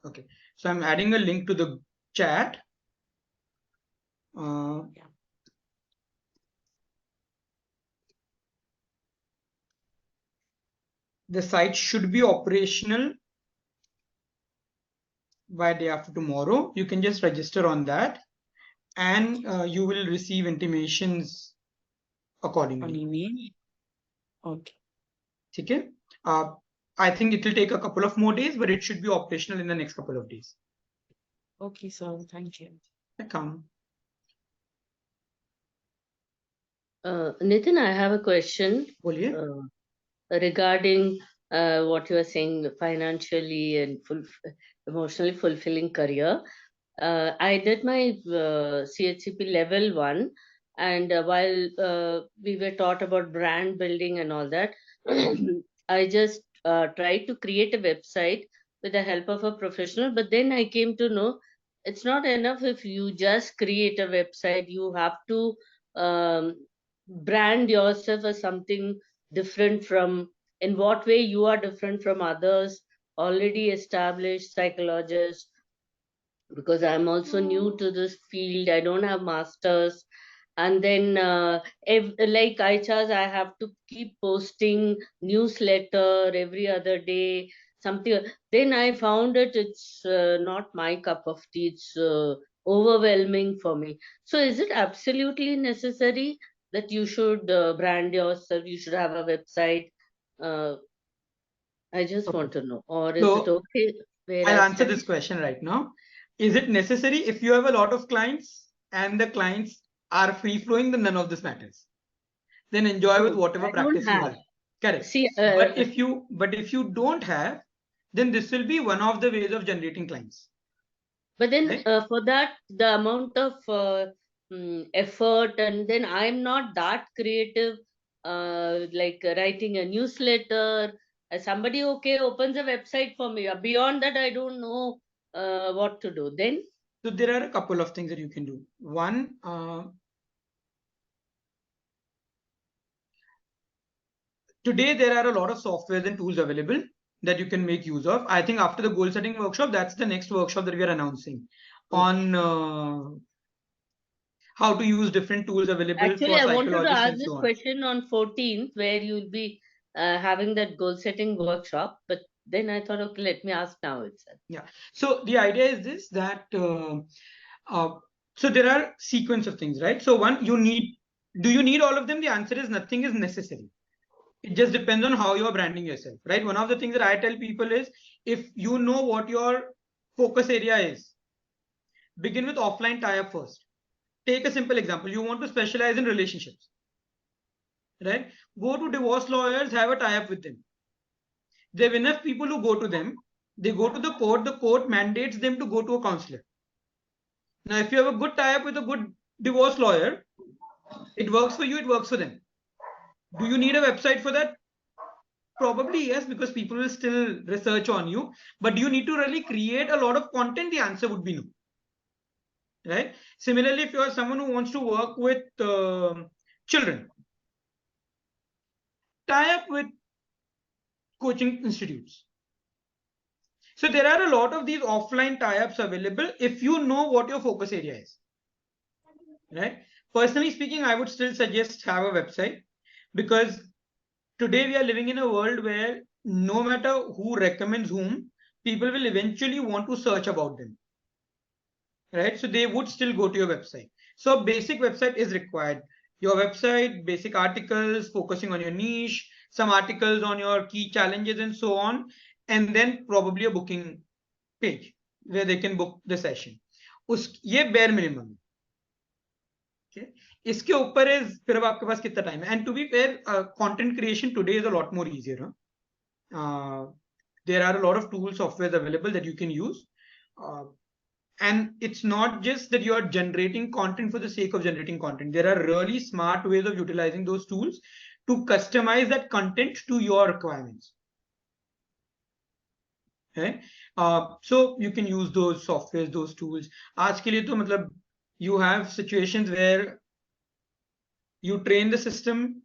Okay, so I'm adding a link to the chat. The site should be operational by day after tomorrow. You can just register on that, and you will receive intimations accordingly. On email. Okay. Okay. I think it will take a couple of more days, but it should be operational in the next couple of days. Okay, so thank you. Welcome. Nitin, I have a question Boliye. Regarding what you are saying, financially and emotionally fulfilling career. I did my CHCP level 1, and while we were taught about brand building and all that, I just tried to create a website with the help of a professional. But then I came to know it's not enough if you just create a website. You have to brand yourself as something different from, in what way you are different from others already established psychologists, because I'm also new to this field. I don't have masters. And then like iChas, I have to keep posting newsletter every other day, something. Then I found it's not my cup of tea. It's overwhelming for me. So is it absolutely necessary that you should brand yourself, you should have a website? uh, I just want to know, or is it So okay where I'll I answer stand? this question right now. Is it necessary? If you have a lot of clients and the clients are free flowing, then none of this matters. Then enjoy with No, whatever I don't practice you have. have. Correct. See, But if you don't have, then this will be one of the ways of generating clients. but then Right? for that, the amount of effort, and then I'm not that creative, like writing a newsletter. Somebody, okay, opens a website for me. Beyond that, I don't know what to do. Then, So there are a couple of things that you can do. One, today there are a lot of softwares and tools available that you can make use of. I think after the goal setting workshop, that's the next workshop that we are announcing on how to use different tools available actually, for I wanted to psychologists ask and this so on. question on 14th, where you'll be having that goal setting workshop. But then I thought, okay, let me ask now itself. Yeah. So the idea is this, that uh, so there are sequence of things, right? So one, do you need all of them? The answer is nothing is necessary. It just depends on how you're branding yourself, right? One of the things that I tell people is, if you know what your focus area is, begin with offline tie-up first. Take a simple example. You want to specialize in relationships, right? Go to divorce lawyers, have a tie-up with them. They have enough people who go to them. They go to the court mandates them to go to a counselor. Now, if you have a good tie-up with a good divorce lawyer, it works for you, it works for them. Do you need a website for that? Probably yes, because people will still research on you. But do you need to really create a lot of content? The answer would be no. Right? Similarly, if you are someone who wants to work with children, tie up with coaching institutes. So there are a lot of these offline tie-ups available if you know what your focus area is. Right? Personally speaking, I would still suggest have a website, because today we are living in a world where no matter who recommends whom, people will eventually want to search about them. Right? So they would still go to your website. So basic website is required. Your website, basic articles focusing on your niche, some articles on your key challenges and so on, and then probably a booking page where they can book the session. ये bare minimum. Okay. इसके ऊपर is फिर अब आपके पास कितना time है. And to be fair, content creation today is a lot more easier. There are a lot of tools, softwares available that you can use. And it's not just that you are generating content for the sake of generating content. There are really smart ways of utilizing those tools to customize that content to your requirements. Okay? So you can use those softwares, those tools. आज के लिए तो मतलब you have situations where you train the system,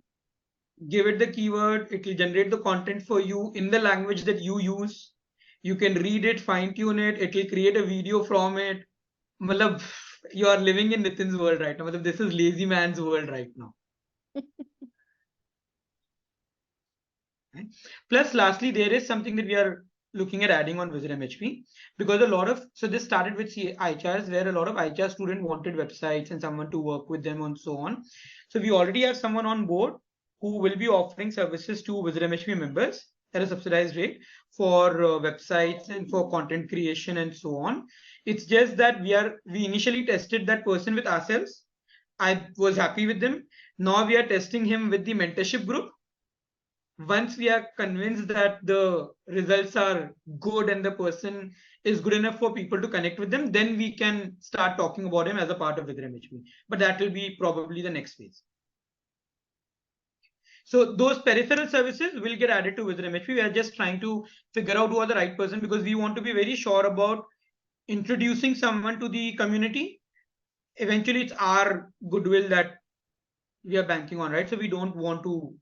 give it the keyword, it will generate the content for you in the language that you use. You can read it, fine tune it. It will create a video from it. Matlab, you are living in Nitin's world right now. Matlab, this is lazy man's world right now. Right? Plus, lastly, there is something that we are looking at adding on Wizard MHP, because a lot of, so this started with IHRs, where a lot of IHR students wanted websites and someone to work with them and so on. So we already have someone on board who will be offering services to Wizard MHP members at a subsidized rate for websites and for content creation and so on. It's just that we initially tested that person with ourselves. I was happy with them. Now we are testing him with the mentorship group. Once we are convinced that the results are good and the person is good enough for people to connect with them, then we can start talking about him as a part of Wither MHP. But that will be probably the next phase. So those peripheral services will get added to Wither MHP. We are just trying to figure out who are the right person, because we want to be very sure about introducing someone to the community. Eventually, it's our goodwill that we are banking on, right? So we don't want to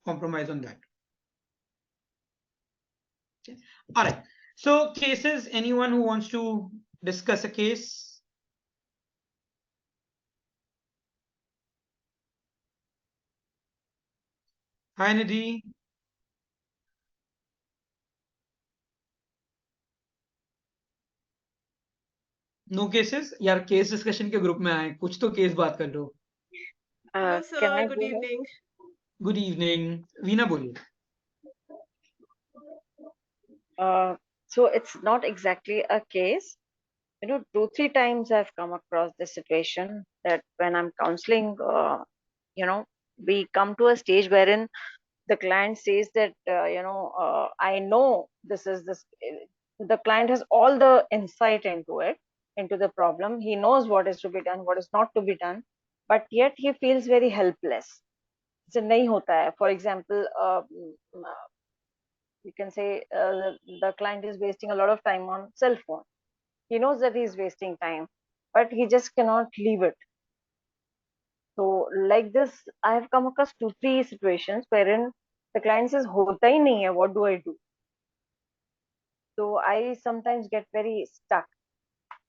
compromise on that. Okay. All right. So cases, anyone who wants to discuss a case? Hi, Nidhi. No cases? यार case discussion के group में आए, कुछ तो case बात कर लो. Hello, Can sir. I Good go ahead? evening. Good evening. Veena बोलिए. So it's not exactly a case. 2-3 times I've come across this situation that when I'm counseling, we come to a stage wherein the client says that, I know this is this. The client has all the insight into it, into the problem. He knows what is to be done, what is not to be done, but yet he feels very helpless. So nahi hota hai. For example, you can say the client is wasting a lot of time on cell phone. He knows that he's wasting time, but he just cannot leave it. So like this, I have come across 2-3 situations wherein the client says hota hi nahi hai, what do I do? So I sometimes get very stuck.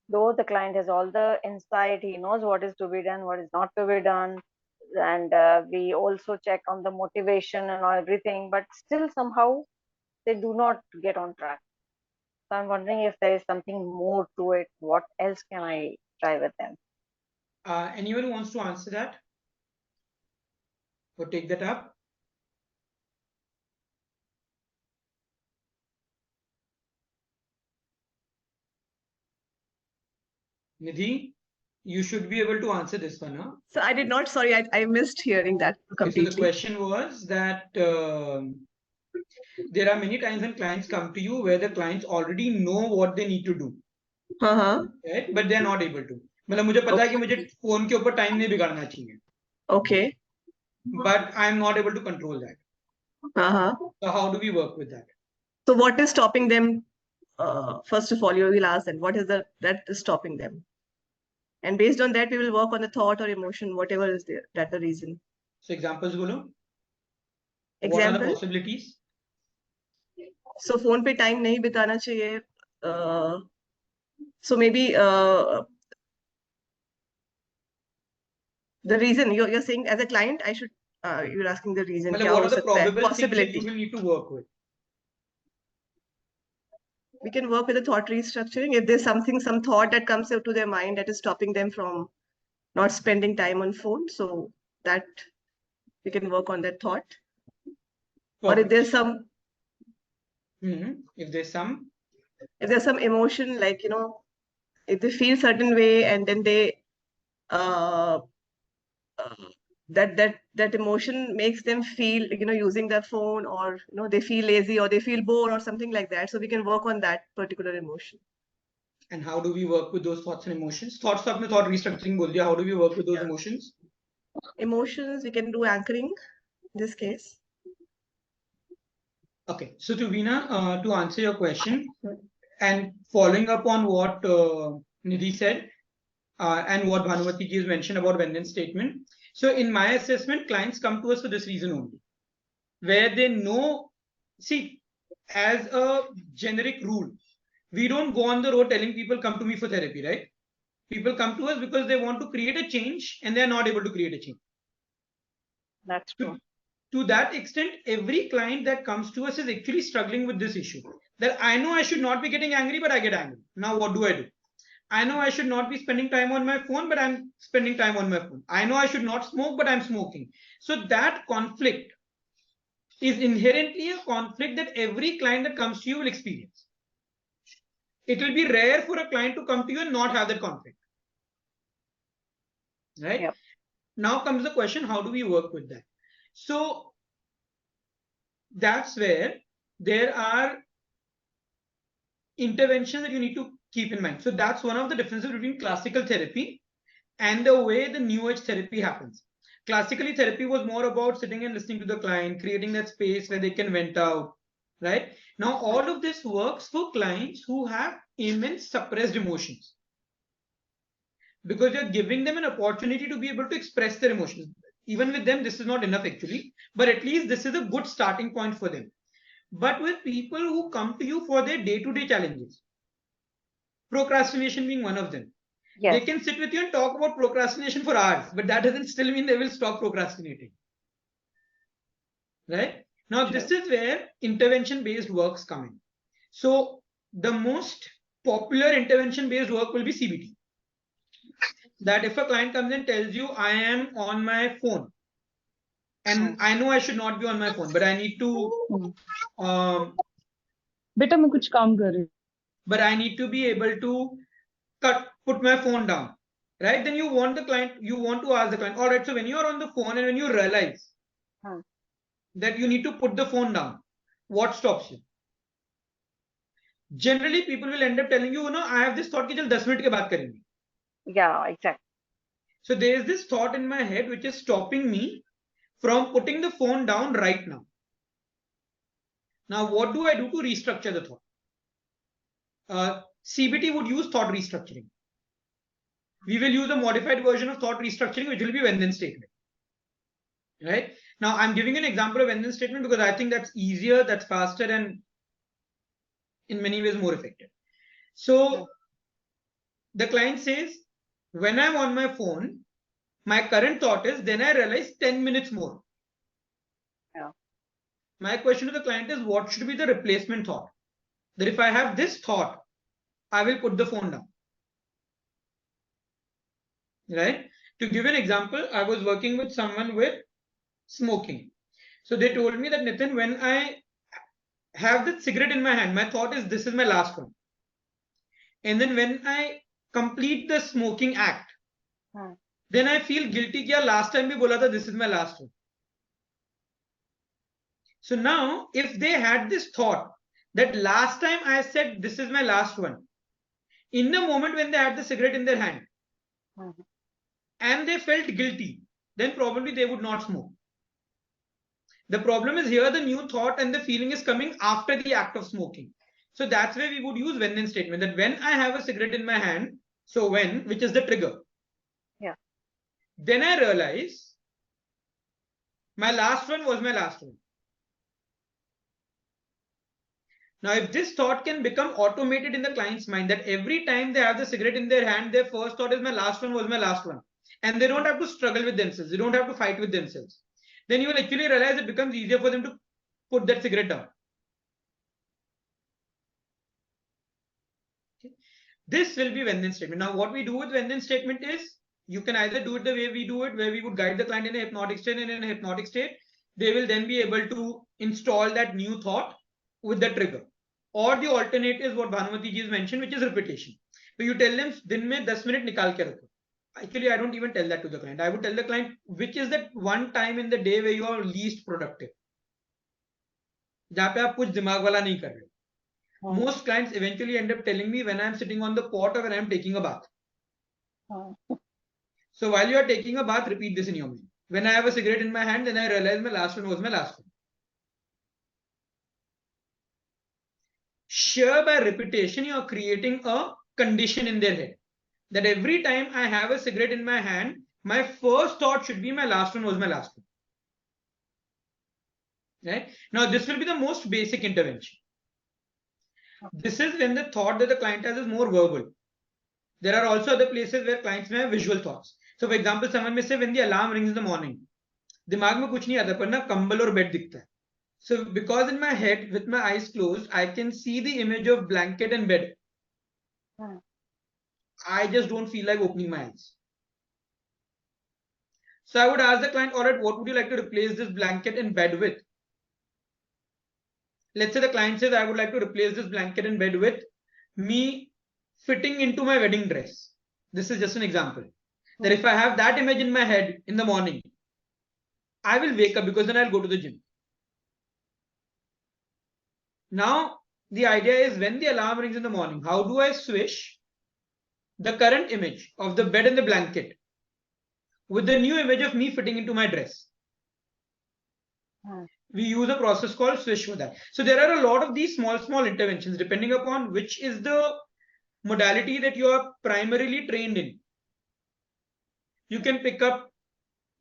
Though the client has all the insight, he knows what is to be done, what is not to be done, and we also check on the motivation and everything, but still somehow they do not get on track. So I'm wondering if there is something more to it. What else can I try with them? Anyone who wants to answer that or take that up? Nidhi, you should be able to answer this one, huh? So I did not, sorry, I missed hearing that Okay, so the completely. question was that there are many times when clients come to you where the clients already know what they need to do, Uh-huh. right? But they are not able to. मतलब मुझे पता है कि मुझे phone के ऊपर time नहीं बिगाड़ना चाहिए, Okay. but I am not able to control that. Uh-huh. So how do we work with that? So what is stopping them? First of all, you will ask them, what is that is stopping them? And based on that, we will work on the thought or emotion, whatever is there, that the reason. So examples बोलो. What are the Example? possibilities? So phone पे time नहीं बिताना चाहिए. So maybe the reason you're saying as a client, I should you're asking the reason. मतलब क्या what हो are the सकता है? probable things that Possibility. you will need to work with? We can work with the thought restructuring. If there's some thought that comes to their mind that is stopping them from not spending time on phone, so that we can work on that thought. Or if Perfect. there's some If there's some emotion, like if they feel certain way and then they that emotion makes them feel using their phone, or they feel lazy or they feel bored or something like that, so we can work on that particular emotion. And how do we work with those thoughts and emotions? Thoughts तो आपने thought restructuring बोल दिया. How do we work with those emotions? Emotions, we can do anchoring in this case. Okay, so to Veena, to answer your question and following up on what Nidhi said and what Bhanumati ji has mentioned about Vandan's statement. So in my assessment, clients come to us for this reason only, where they know, see, as a generic rule, we don't go on the road telling people come to me for therapy, right? People come to us because they want to create a change and they are not able to create a change. That's true. To that extent, every client that comes to us is actually struggling with this issue. That I know I should not be getting angry, but I get angry. Now what do I do? I know I should not be spending time on my phone, but I'm spending time on my phone. I know I should not smoke, but I'm smoking. So that conflict is inherently a conflict that every client that comes to you will experience. It will be rare for a client to come to you and not have that conflict. Right? Yep. Now comes the question, how do we work with that? So that's where there are interventions that you need to keep in mind. So that's one of the differences between classical therapy and the way the new age therapy happens. Classically, therapy was more about sitting and listening to the client, creating that space where they can vent out, right? Now, all of this works for clients who have immense suppressed emotions because you're giving them an opportunity to be able to express their emotions. Even with them, this is not enough actually, but at least this is a good starting point for them. But with people who come to you for their day-to-day challenges, procrastination being one of them, Yes. they can sit with you and talk about procrastination for hours, but that doesn't still mean they will stop procrastinating. Right? Now, True. this is where intervention-based works come in. So the most popular intervention-based work will be CBT. That if a client comes and tells you, I am on my phone, and I know I should not be on my phone, but I need to बेटा मैं कुछ काम कर रही हूँ. but I need to be able to put my phone down, right? Then you want the client, you want to ask the client, all right, so when you're on the phone and when you realize that you need to put the phone down, what stops you? Generally, people will end up telling you, I have this thought कि चल 10 minute के बाद करेंगे. Yeah, exactly. So there is this thought in my head which is stopping me from putting the phone down right now. Now, what do I do to restructure the thought? CBT would use thought restructuring. We will use a modified version of thought restructuring, which will be Venn statement. Right? Now, I'm giving an example of Venn statement because I think that's easier, that's faster, and in many ways more effective. So the client says, when I'm on my phone, my current thought is, then I realize 10 minutes more. Yeah. My question to the client is, what should be the replacement thought? That if I have this thought, I will put the phone down. Right? To give an example, I was working with someone with smoking. So they told me that, Nitin, when I have the cigarette in my hand, my thought is, this is my last one. And then when I complete the smoking act, then I feel guilty कि last time भी बोला था, this is my last one. So now, if they had this thought that last time I said this is my last one, in the moment when they had the cigarette in their hand and they felt guilty, then probably they would not smoke. The problem is here, the new thought and the feeling is coming after the act of smoking. So that's where we would use when-then statement, that when I have a cigarette in my hand, so when, which is the trigger. Yeah. Then I realize my last one was my last one. Now, if this thought can become automated in the client's mind, that every time they have the cigarette in their hand, their first thought is my last one was my last one. And they don't have to struggle with themselves. They don't have to fight with themselves. Then you will actually realize it becomes easier for them to put that cigarette down. Okay. This will be when-then statement. Now, what we do with when-then statement is, you can either do it the way we do it, where we would guide the client in a hypnotic state, and in a hypnotic state, they will then be able to install that new thought with the trigger. Or the alternative is what Bhanumati ji has mentioned, which is repetition. So you tell them, दिन में 10 minute निकाल के रखो. Actually, I don't even tell that to the client. I would tell the client, which is that one time in the day where you are least productive. जहाँ पे आप कुछ दिमाग वाला नहीं कर रहे हो. Most clients eventually end up telling me when I'm sitting on the pot or when I'm taking a bath. So while you are taking a bath, repeat this in your mind. When I have a cigarette in my hand, then I realize my last one was my last one. Sure, by repetition, you are creating a condition in their head that every time I have a cigarette in my hand, my first thought should be my last one was my last one. Right? Now, this will be the most basic intervention. This is when the thought that the client has is more verbal. There are also other places where clients may have visual thoughts. So for example, someone may say when the alarm rings in the morning, दिमाग में कुछ नहीं आता पर ना कंबल और bed दिखता है. So because in my head, with my eyes closed, I can see the image of blanket and bed. I just don't feel like opening my eyes. So I would ask the client, all right, what would you like to replace this blanket and bed with? Let's say the client says, I would like to replace this blanket and bed with me fitting into my wedding dress. This is just an example. That if I have that image in my head in the morning, I will wake up because then I'll go to the gym. Now, the idea is when the alarm rings in the morning, how do I swish the current image of the bed and the blanket with the new image of me fitting into my dress? We use a process called swish for that. So there are a lot of these small interventions depending upon which is the modality that you are primarily trained in. You can pick up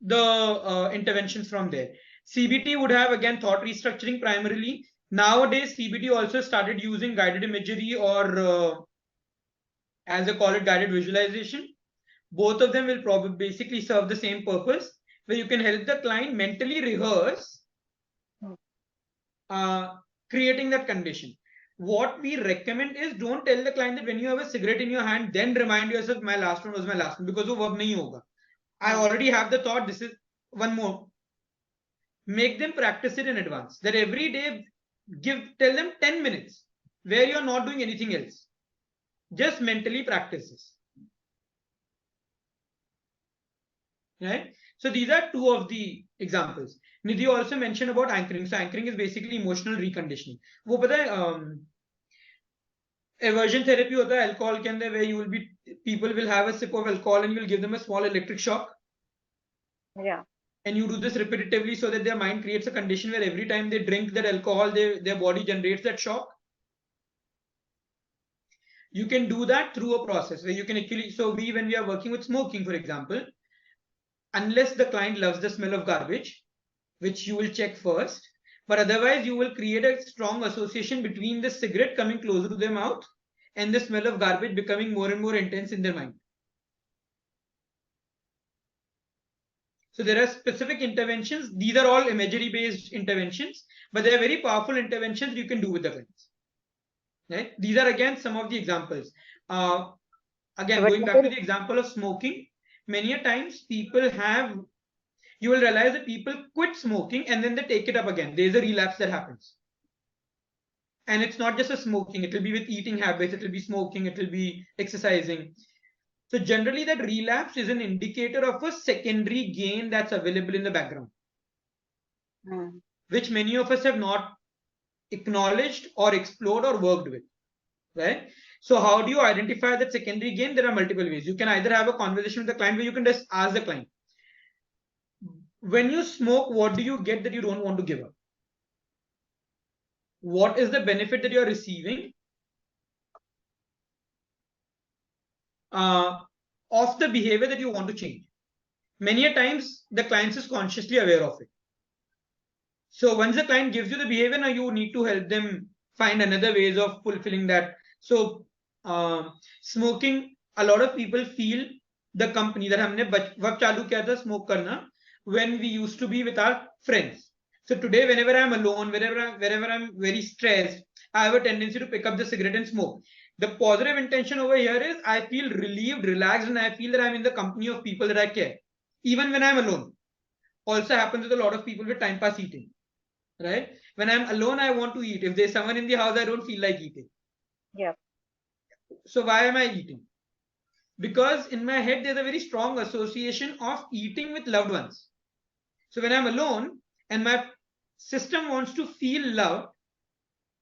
the interventions from there. CBT would have again thought restructuring primarily. Nowadays, CBT also started using guided imagery or as they call it, guided visualization. Both of them will probably basically serve the same purpose, where you can help the client mentally rehearse creating that condition. What we recommend is don't tell the client that when you have a cigarette in your hand, then remind yourself my last one was my last one, because वो work नहीं होगा. I already have the thought, this is one more. Make them practice it in advance. That every day, tell them 10 minutes where you're not doing anything else. Just mentally practice this. Right? So these are two of the examples. Nidhi also mentioned about anchoring. So anchoring is basically emotional reconditioning. वो पता है aversion therapy होता है alcohol के अंदर, where people will have a sip of alcohol and you will give them a small electric shock. Yeah. And you do this repetitively so that their mind creates a condition where every time they drink that alcohol, their body generates that shock. You can do that through a process where you can actually, so when we are working with smoking, for example, unless the client loves the smell of garbage, which you will check first, but otherwise you will create a strong association between the cigarette coming closer to their mouth and the smell of garbage becoming more and more intense in their mind. So there are specific interventions. These are all imagery based interventions, but they are very powerful interventions you can do with the clients. Right? These are again some of the examples. Again, going back to the example of smoking, many a times people have, you will realize that people quit smoking and then they take it up again. There is a relapse that happens. And it's not just a smoking, it will be with eating habits, it will be smoking, it will be exercising. So generally that relapse is an indicator of a secondary gain that's available in the background, which many of us have not acknowledged or explored or worked with, right? So how do you identify that secondary gain? There are multiple ways. You can either have a conversation with the client where you can just ask the client, when you smoke, what do you get that you don't want to give up? What is the benefit that you're receiving of the behavior that you want to change? Many a times the client is consciously aware of it. So once the client gives you the behavior, now you need to help them find another ways of fulfilling that. So smoking, a lot of people feel the company that हमने वक्त चालू किया था smoke करना when we used to be with our friends. So today, whenever I'm alone, wherever I'm very stressed, I have a tendency to pick up the cigarette and smoke. The positive intention over here is I feel relieved, relaxed, and I feel that I'm in the company of people that I care, even when I'm alone. Also happens with a lot of people with time pass eating, right? When I'm alone, I want to eat. If there's someone in the house, I don't feel like eating. Yeah. So why am I eating? Because in my head, there's a very strong association of eating with loved ones. So when I'm alone and my system wants to feel loved,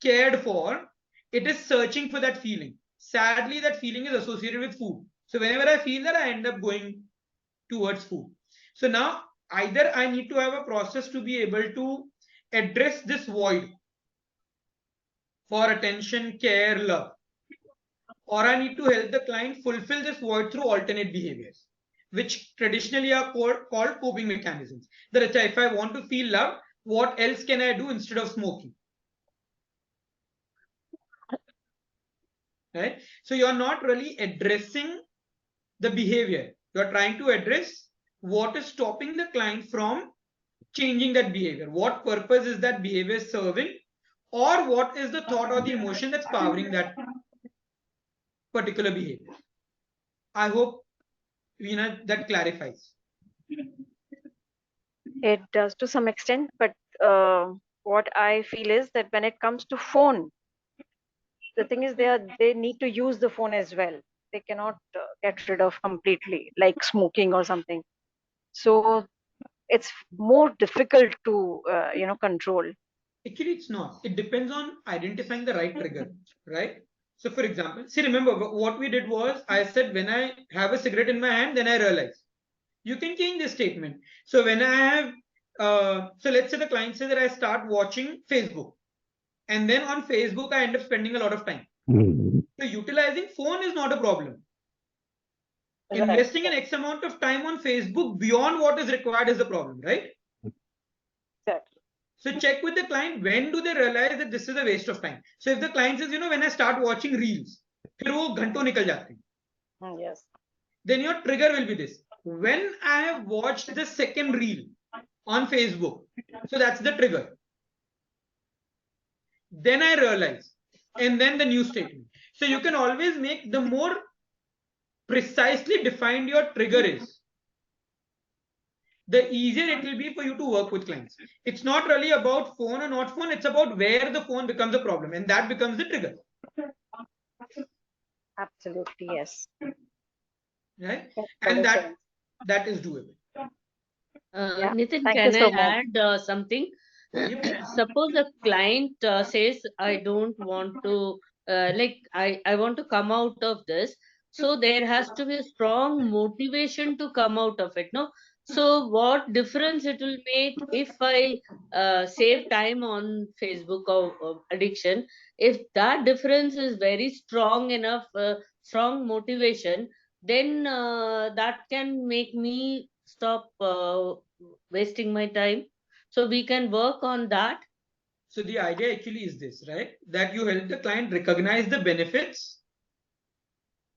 cared for, it is searching for that feeling. Sadly, that feeling is associated with food. So whenever I feel that, I end up going towards food. So now either I need to have a process to be able to address this void for attention, care, love, or I need to help the client fulfill this void through alternate behaviors, which traditionally are called coping mechanisms. That if I want to feel love, what else can I do instead of smoking? right? So you're not really addressing the behavior. You're trying to address what is stopping the client from changing that behavior. What purpose is that behavior serving, or what is the thought or the emotion that's powering that particular behavior? I hope that clarifies. It does to some extent, but what I feel is that when it comes to phone, the thing is they need to use the phone as well. They cannot get rid of completely, like smoking or something. So it's more difficult to control. Actually, it's not. It depends on identifying the right trigger, right? So, for example, see, remember what we did was I said when I have a cigarette in my hand, then I realize. You can change this statement. So when I have, so let's say the client says that I start watching Facebook, and then on Facebook I end up spending a lot of time. So utilizing phone is not a problem. Right. Investing an X amount of time on Facebook beyond what is required is the problem, right? Exactly. So check with the client, when do they realize that this is a waste of time? So if the client says, when I start watching reels, फिर वो घंटों निकल जाते हैं, Yes. then your trigger will be this. When I have watched the second reel on Facebook, so that's the trigger. Then I realize, and then the new statement. So you can always make the more precisely defined your trigger is, the easier it will be for you to work with clients. It's not really about phone or not phone, it's about where the phone becomes a problem, and that becomes the trigger. Absolutely, yes. Right? Makes And total sense. that is doable. Yeah. Nitin, Thank can you so I much. add something? Suppose a client says, I don't want to, I want to come out of this. So there has to be a strong motivation to come out of it, no? So what difference it will make if I save time on Facebook or addiction? If that difference is very strong enough, strong motivation, then that can make me stop wasting my time. So we can work on that. So the idea actually is this, right? That you help the client recognize the benefits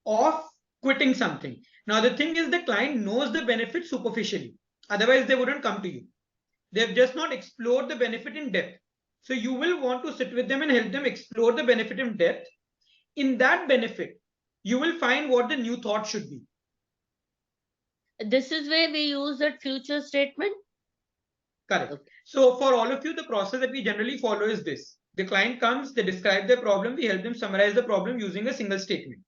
of quitting something. Now, the thing is, the client knows the benefit superficially. Otherwise, they wouldn't come to you. They've just not explored the benefit in depth. So you will want to sit with them and help them explore the benefit in depth. In that benefit, you will find what the new thought should be. This is where we use that future statement. Correct. Okay. So for all of you, the process that we generally follow is this. The client comes, they describe their problem, we help them summarize the problem using a single statement.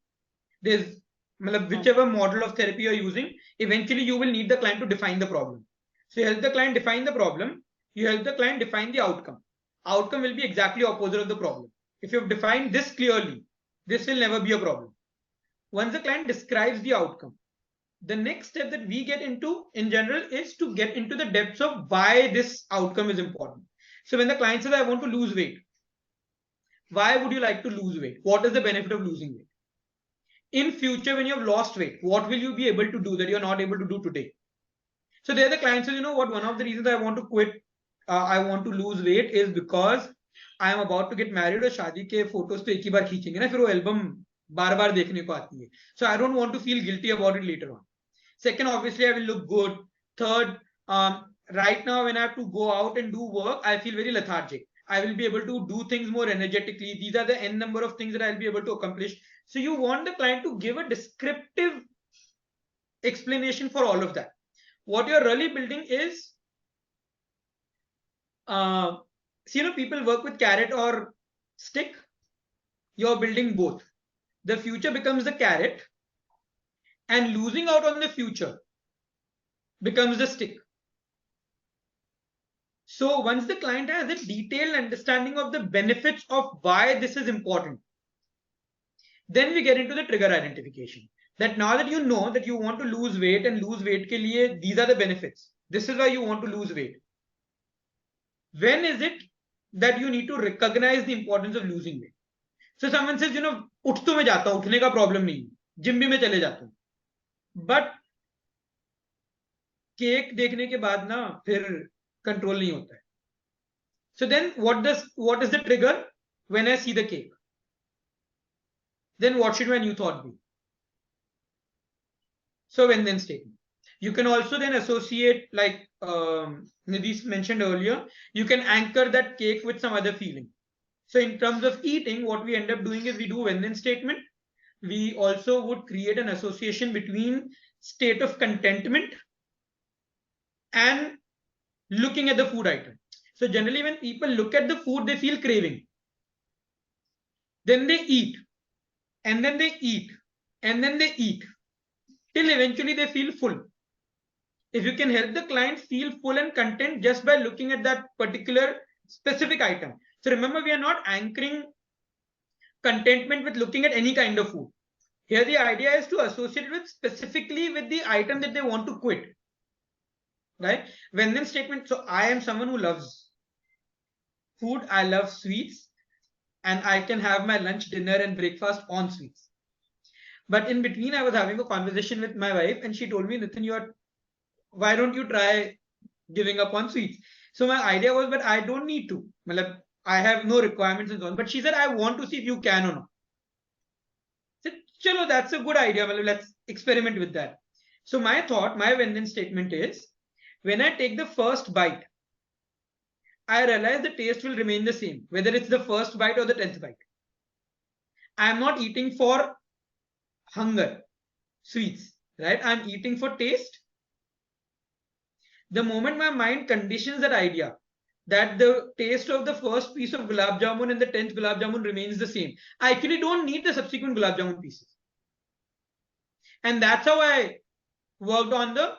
There's whichever model of therapy you're using, eventually you will need the client to define the problem. So you help the client define the problem, you help the client define the outcome. Outcome will be exactly opposite of the problem. If you've defined this clearly, this will never be a problem. Once the client describes the outcome, the next step that we get into in general is to get into the depths of why this outcome is important. So when the client says, I want to lose weight, why would you like to lose weight? What is the benefit of losing weight? In future, when you have lost weight, what will you be able to do that you're not able to do today? So there the client says, what, one of the reasons I want to quit, I want to lose weight is because I am about to get married और शादी के photos तो एक ही बार खींचेंगे ना, फिर वो album बार बार देखने को आती है. So I don't want to feel guilty about it later on. Second, obviously I will look good. Third, right now when I have to go out and do work, I feel very lethargic. I will be able to do things more energetically. These are the n number of things that I'll be able to accomplish. So you want the client to give a descriptive explanation for all of that. What you're really building is, people work with carrot or stick. You're building both. The future becomes the carrot, and losing out on the future becomes the stick. So once the client has a detailed understanding of the benefits of why this is important, then we get into the trigger identification. That now that you know that you want to lose weight and lose weight ke liye, these are the benefits. This is why you want to lose weight. When is it that you need to recognize the importance of losing weight? So someone says, उठ तो मैं जाता हूं, उठने का problem नहीं, gym भी मैं चले जाता हूं, बट केक देखने के बाद ना फिर कंट्रोल नहीं होता है. So then what is the trigger? When I see the cake. then what should my new thought be? So when then statement. You can also then associate, like Nidhi mentioned earlier, you can anchor that cake with some other feeling. So in terms of eating, what we end up doing is we do when then statement. We also would create an association between state of contentment and looking at the food item. So generally when people look at the food, they feel craving. Then they eat, and then they eat, and then they eat, till eventually they feel full. If you can help the client feel full and content just by looking at that particular specific item. So remember, we are not anchoring contentment with looking at any kind of food. Here the idea is to associate with specifically with the item that they want to quit. Right? When then statement, so I am someone who loves food, I love sweets, and I can have my lunch, dinner, and breakfast on sweets. But in between, I was having a conversation with my wife, and she told me, Nitin, why don't you try giving up on sweets? So my idea was, but I don't need to. I have no requirements and so on. But she said, I want to see if you can or not. I said, chalo, that's a good idea. Let's experiment with that. So my thought, my when-then statement is, when I take the first bite, I realize the taste will remain the same, whether it's the first bite or the 10th bite. I'm not eating for hunger, sweets, right? I'm eating for taste. The moment my mind conditions that idea that the taste of the first piece of gulab jamun and the 10th gulab jamun remains the same, I actually don't need the subsequent gulab jamun pieces. And that's how I worked on the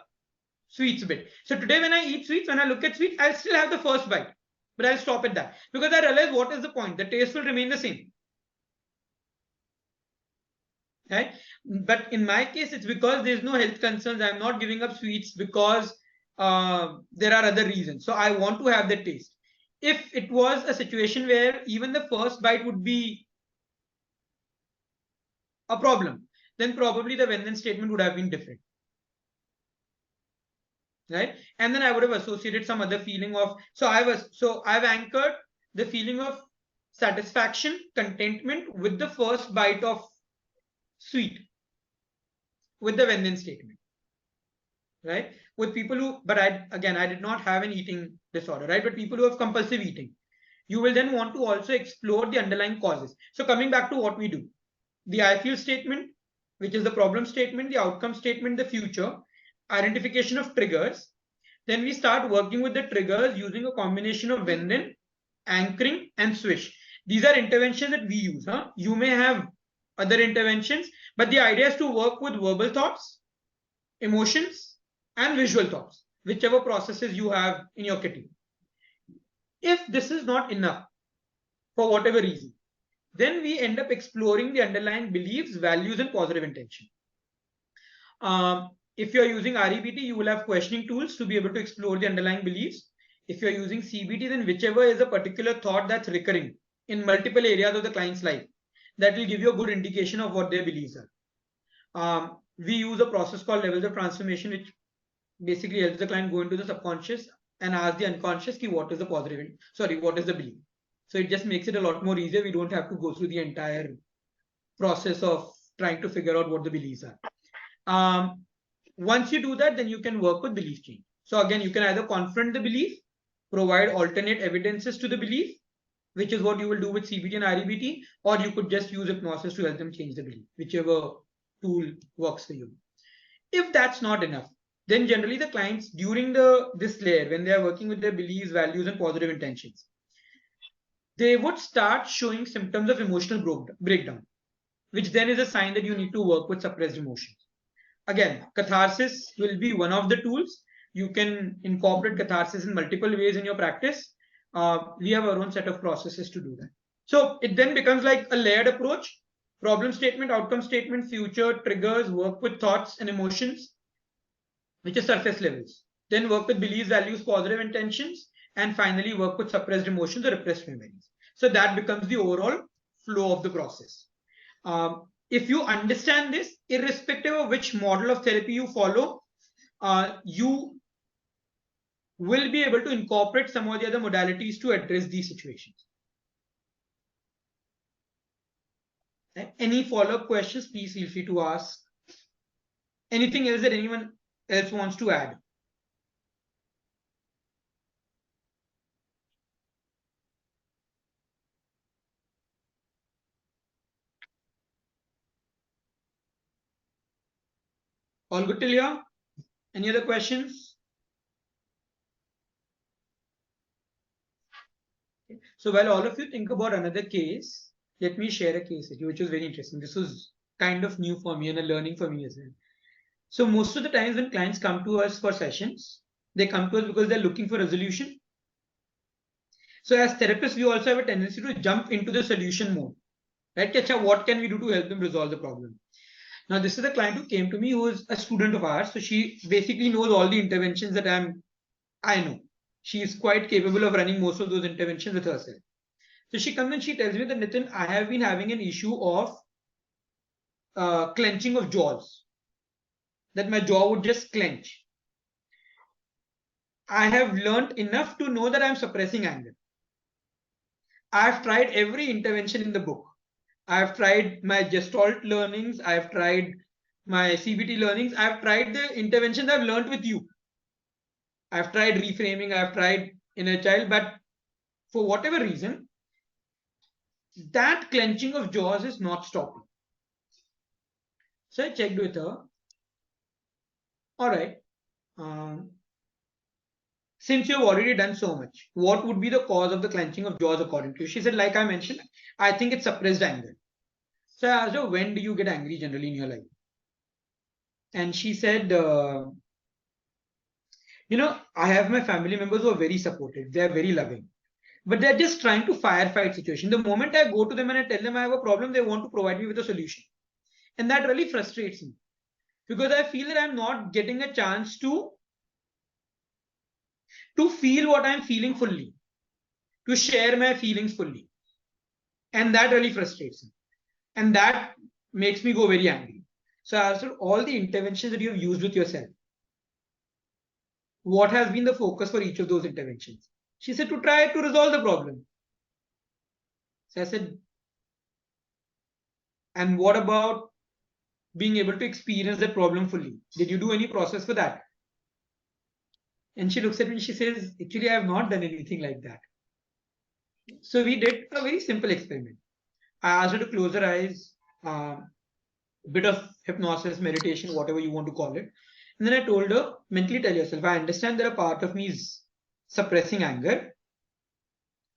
sweets bit. So today when I eat sweets, when I look at sweets, I'll still have the first bite, but I'll stop at that because I realize what is the point? The taste will remain the same. Right? But in my case, it's because there's no health concerns. I'm not giving up sweets because there are other reasons. So I want to have the taste. If it was a situation where even the first bite would be a problem, then probably the when then statement would have been different. Right? And then I would have associated some other feeling of, so I've anchored the feeling of satisfaction, contentment with the first bite of sweet with the when then statement. Right? With people who, but I did not have an eating disorder, right? But people who have compulsive eating, you will then want to also explore the underlying causes. So coming back to what we do, the I feel statement, which is the problem statement, the outcome statement, the future, identification of triggers. Then we start working with the triggers using a combination of when then, anchoring, and swish. These are interventions that we use. You may have other interventions, but the idea is to work with verbal thoughts, emotions, and visual thoughts, whichever processes you have in your kitty. If this is not enough, for whatever reason, then we end up exploring the underlying beliefs, values, and positive intention. If you're using REBT, you will have questioning tools to be able to explore the underlying beliefs. If you're using CBT, then whichever is a particular thought that's recurring in multiple areas of the client's life, that will give you a good indication of what their beliefs are. We use a process called levels of transformation, which basically helps the client go into the subconscious and ask the unconscious ki what is the positive, what is the belief. So it just makes it a lot more easier. We don't have to go through the entire process of trying to figure out what the beliefs are. Once you do that, then you can work with belief change. So again, you can either confront the belief, provide alternate evidences to the belief, which is what you will do with CBT and REBT, or you could just use hypnosis to help them change the belief, whichever tool works for you. If that's not enough, then generally the clients during this layer, when they are working with their beliefs, values, and positive intentions, they would start showing symptoms of emotional breakdown, which then is a sign that you need to work with suppressed emotions. Again, catharsis will be one of the tools. You can incorporate catharsis in multiple ways in your practice. We have our own set of processes to do that. So it then becomes like a layered approach: problem statement, outcome statement, future, triggers, work with thoughts and emotions, which is surface levels. Then work with beliefs, values, positive intentions, and finally work with suppressed emotions or repressed memories. So that becomes the overall flow of the process. If you understand this, irrespective of which model of therapy you follow, you will be able to incorporate some of the other modalities to address these situations. Any follow-up questions, please feel free to ask. Anything else that anyone else wants to add? All good till here? Any other questions? So while all of you think about another case, let me share a case with you, which was very interesting. This was kind of new for me and a learning for me as well. So most of the times when clients come to us for sessions, they come to us because they're looking for resolution. So as therapists, we also have a tendency to jump into the solution mode. Right? Kacha, what can we do to help them resolve the problem? Now, this is a client who came to me who is a student of ours. So she basically knows all the interventions that I know. She is quite capable of running most of those interventions with herself. So she comes and she tells me that, Nitin, I have been having an issue of clenching of jaws. That my jaw would just clench. I have learned enough to know that I'm suppressing anger. I've tried every intervention in the book. I've tried my Gestalt learnings. I've tried my CBT learnings. I've tried the interventions I've learned with you. I've tried reframing. I've tried inner child. But for whatever reason, that clenching of jaws is not stopping. So I checked with her. All right. Since you've already done so much, what would be the cause of the clenching of jaws according to you? She said, like I mentioned, I think it's suppressed anger. So I asked her, when do you get angry generally in your life? And she said, I have my family members who are very supportive. They are very loving. But they're just trying to firefight situation. The moment I go to them and I tell them I have a problem, they want to provide me with a solution. And that really frustrates me. Because I feel that I'm not getting a chance to feel what I'm feeling fully, to share my feelings fully. And that really frustrates me. And that makes me go very angry. So I asked her, all the interventions that you have used with yourself, what has been the focus for each of those interventions? She said, to try to resolve the problem. So I said, and what about being able to experience that problem fully? Did you do any process for that? And she looks at me and she says, actually, I have not done anything like that. So we did a very simple experiment. I asked her to close her eyes, a bit of hypnosis, meditation, whatever you want to call it. And then I told her, mentally tell yourself, I understand that a part of me is suppressing anger.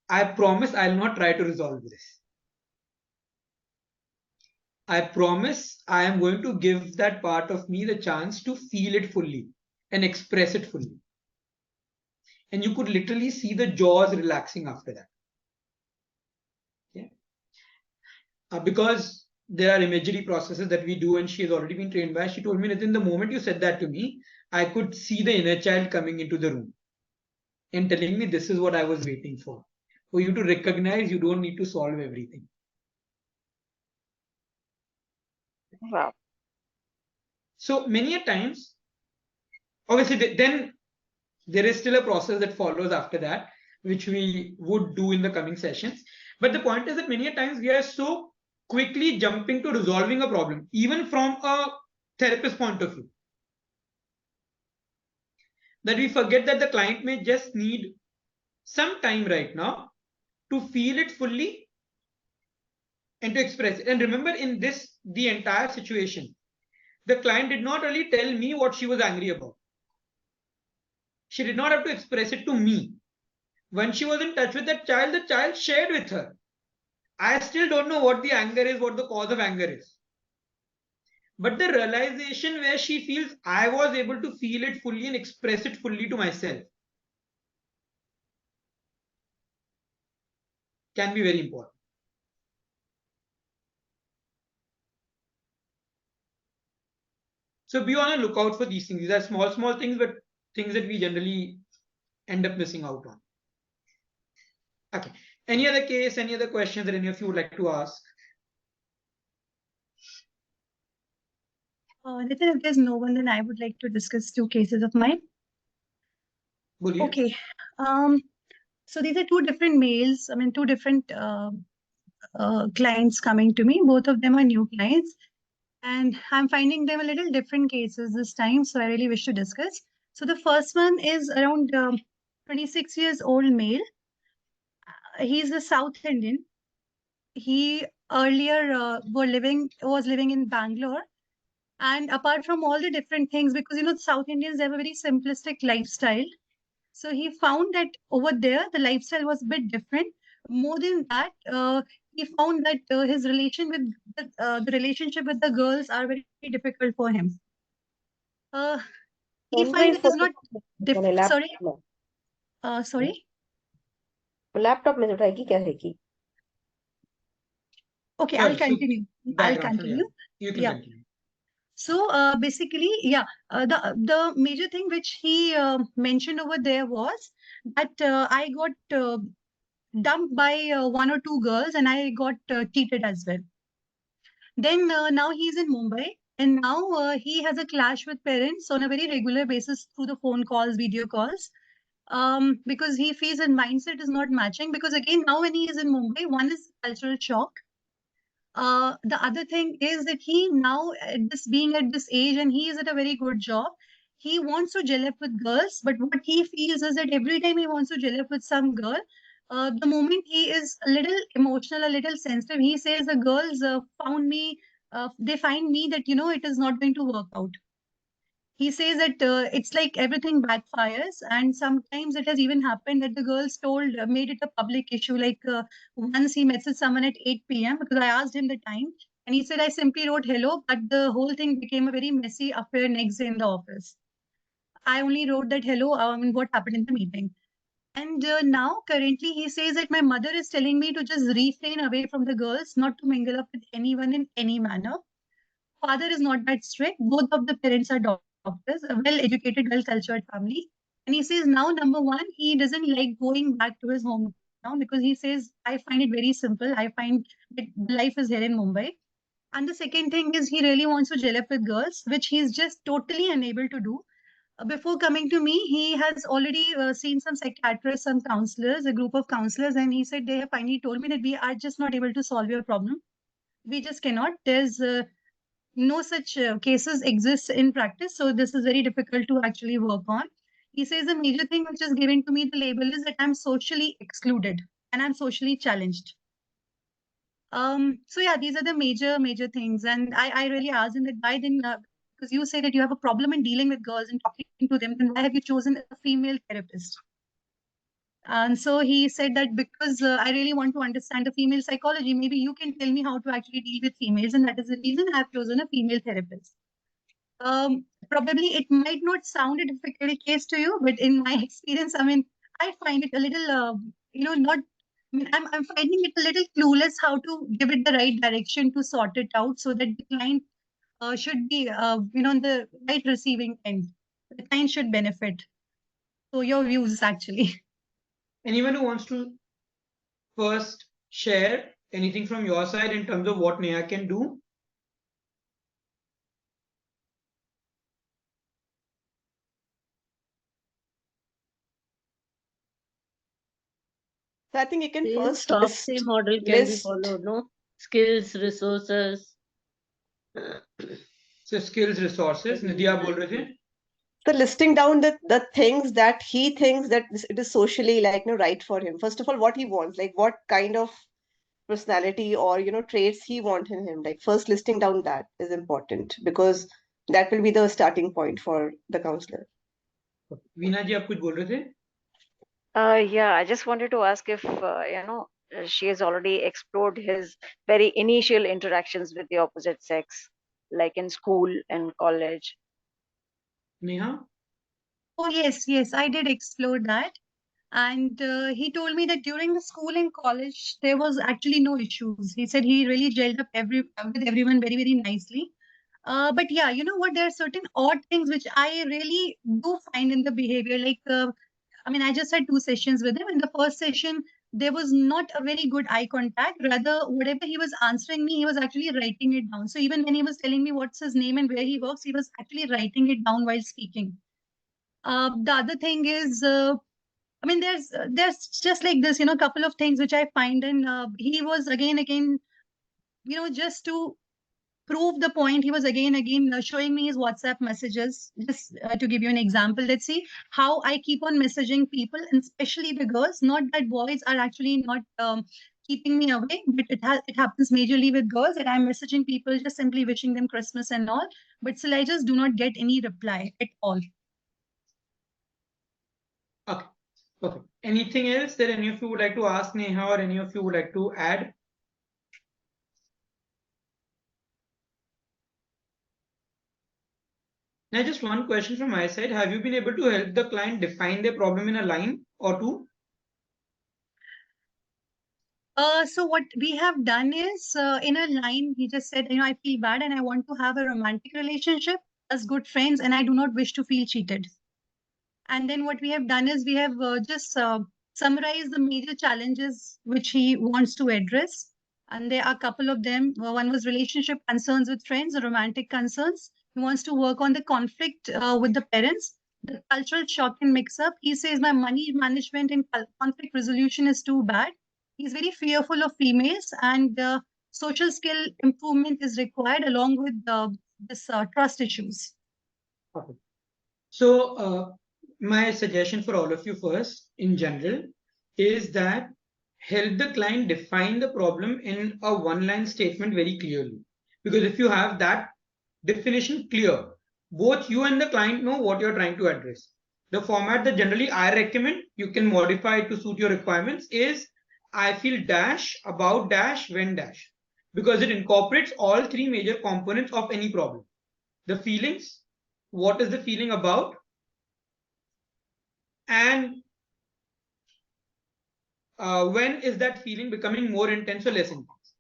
I promise I'll not try to resolve this. I promise I am going to give that part of me the chance to feel it fully and express it fully. And you could literally see the jaws relaxing after that. Because there are imagery processes that we do, and she has already been trained by. She told me, Nitin, the moment you said that to me, I could see the inner child coming into the room and telling me this is what I was waiting for you to recognize you don't need to solve everything. Wow. So many a times, obviously, then there is still a process that follows after that, which we would do in the coming sessions. But the point is that many a times we are so quickly jumping to resolving a problem, even from a therapist point of view, that we forget that the client may just need some time right now to feel it fully and to express it. And remember, in the entire situation, the client did not really tell me what she was angry about. She did not have to express it to me. When she was in touch with the child shared with her. I still don't know what the anger is, what the cause of anger is. But the realization where she feels I was able to feel it fully and express it fully to myself can be very important. So be on a lookout for these things. These are small things, but things that we generally end up missing out on. Okay. Any other case, any other questions that any of you would like to ask? Nitin, if there's no one, then I would like to discuss two cases of mine. Boliye. Okay. So these are two different males. I mean, two different clients coming to me. Both of them are new clients, and I'm finding them a little different cases this time. So I really wish to discuss. So the first one is around 26 years old male. He's a South Indian. He earlier was living in Bangalore. And apart from all the different things, because you know, South Indians have a very simplistic lifestyle. So he found that over there, the lifestyle was a bit different. More than that, he found that his relation with the relationship with the girls are very difficult for him. Uh, he phone में finds he it is not मैंने sorry, laptop में sorry. Laptop में उठाएगी क्या है कि Okay, Sorry, I'll so continue. I'll background, continue. you can Yeah. continue. So basically, yeah, the major thing which he mentioned over there was that I got dumped by one or two girls and I got cheated as well. Then now he's in Mumbai and now he has a clash with parents on a very regular basis through the phone calls, video calls. Because he feels his mindset is not matching. Because again, now when he is in Mumbai, one is cultural shock. The other thing is that he now being at this age and he is at a very good job, he wants to gel up with girls, but what he feels is that every time he wants to gel up with some girl, the moment he is a little emotional, a little sensitive, he says the girls they find me that, you know, it is not going to work out. He says that it's like everything backfires, and sometimes it has even happened that the girls made it a public issue. Like once he messaged someone at 8 p.m. because I asked him the time, and he said I simply wrote hello, but the whole thing became a very messy affair next day in the office. I only wrote that hello. I mean, what happened in the meeting? And now, currently, he says that my mother is telling me to just refrain away from the girls, not to mingle up with anyone in any manner. Father is not that strict. Both of the parents are doctors, a well-educated, well-cultured family. And he says now, number one, he doesn't like going back to his hometown because he says, I find it very simple. I find that life is here in Mumbai. And the second thing is he really wants to gel up with girls, which he's just totally unable to do. Before coming to me, he has already seen some psychiatrists, some counselors, a group of counselors, and he said they have finally told me that we are just not able to solve your problem. We just cannot. There's no such cases exist in practice, so this is very difficult to actually work on. He says the major thing which is given to me the label is that I'm socially excluded and I'm socially challenged. So yeah, these are the major things, and I really asked him that why then because you say that you have a problem in dealing with girls and talking to them, then why have you chosen a female therapist? And so he said that because I really want to understand the female psychology, maybe you can tell me how to actually deal with females, and that is the reason I've chosen a female therapist. Probably it might not sound a difficult case to you, but in my experience, I mean, I find it a little, not. I mean, I'm finding it a little clueless how to give it the right direction to sort it out so that the client should be, on the right receiving end. The client should benefit. So your views actually. Anyone who wants to first share anything from your side in terms of what Neha can do? So I think you can Same first SOC model can be list. followed, no? Skills, resources. So skills, resources. Nidhi, आप बोल रहे थे? So listing down the things that he thinks that it is socially right for him. First of all, what he wants, like what kind of personality or traits he wants in him. Like first listing down that is important because that will be the starting point for the counselor. Veena जी आप कुछ बोल रहे थे? Yeah, I just wanted to ask if she has already explored his very initial interactions with the opposite sex, like in school and college. Neha? Oh, yes, I did explore that. And he told me that during the school and college, there was actually no issues. He said he really gelled up with everyone very, very nicely. But yeah, you know what? There are certain odd things which I really do find in the behavior. Like, I mean, I just had 2 sessions with him. In the first session, there was not a very good eye contact. Rather, whatever he was answering me, he was actually writing it down. So even when he was telling me what's his name and where he works, he was actually writing it down while speaking. The other thing is, I mean, there's just like this, a couple of things which I find, and he was again, just to prove the point, he was again showing me his WhatsApp messages. Just to give you an example, let's see how I keep on messaging people, and especially the girls. Not that boys are actually not keeping me away, but it happens majorly with girls that I'm messaging people, just simply wishing them Christmas and all. But still, I just do not get any reply at all. Okay. Okay. Anything else that any of you would like to ask Neha, or any of you would like to add? Now, just one question from my side. Have you been able to help the client define their problem in a line or two? So what we have done is, in a line, he just said, I feel bad and I want to have a romantic relationship as good friends, and I do not wish to feel cheated. And then what we have done is we have just summarized the major challenges which he wants to address. And there are a couple of them. One was relationship concerns with friends, or romantic concerns. He wants to work on the conflict with the parents, the cultural shock and mix up. He says my money management and conflict resolution is too bad. He's very fearful of females, and social skill improvement is required along with this trust issues. Okay. So, my suggestion for all of you first, in general, is that help the client define the problem in a one-line statement very clearly. Because if you have that definition clear, both you and the client know what you're trying to address. The format that generally I recommend, you can modify it to suit your requirements, is I feel dash, about dash, when dash. Because it incorporates all three major components of any problem. The feelings, what is the feeling about, and when is that feeling becoming more intense or less intense.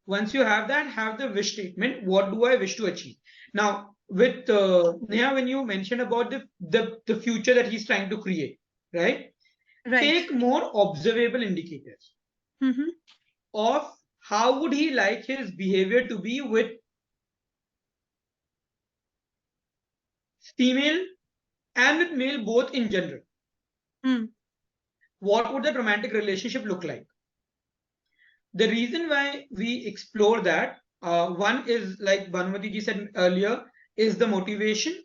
Once you have that, have the wish statement. What do I wish to achieve? Now, with Neha, when you mentioned about the future that he's trying to create, right? Take more observable indicators of how would he like his behavior to be with female and with male, both in general. What would that romantic relationship look like? The reason why we explore that, one is, like Bhanumati ji said earlier, is the motivation.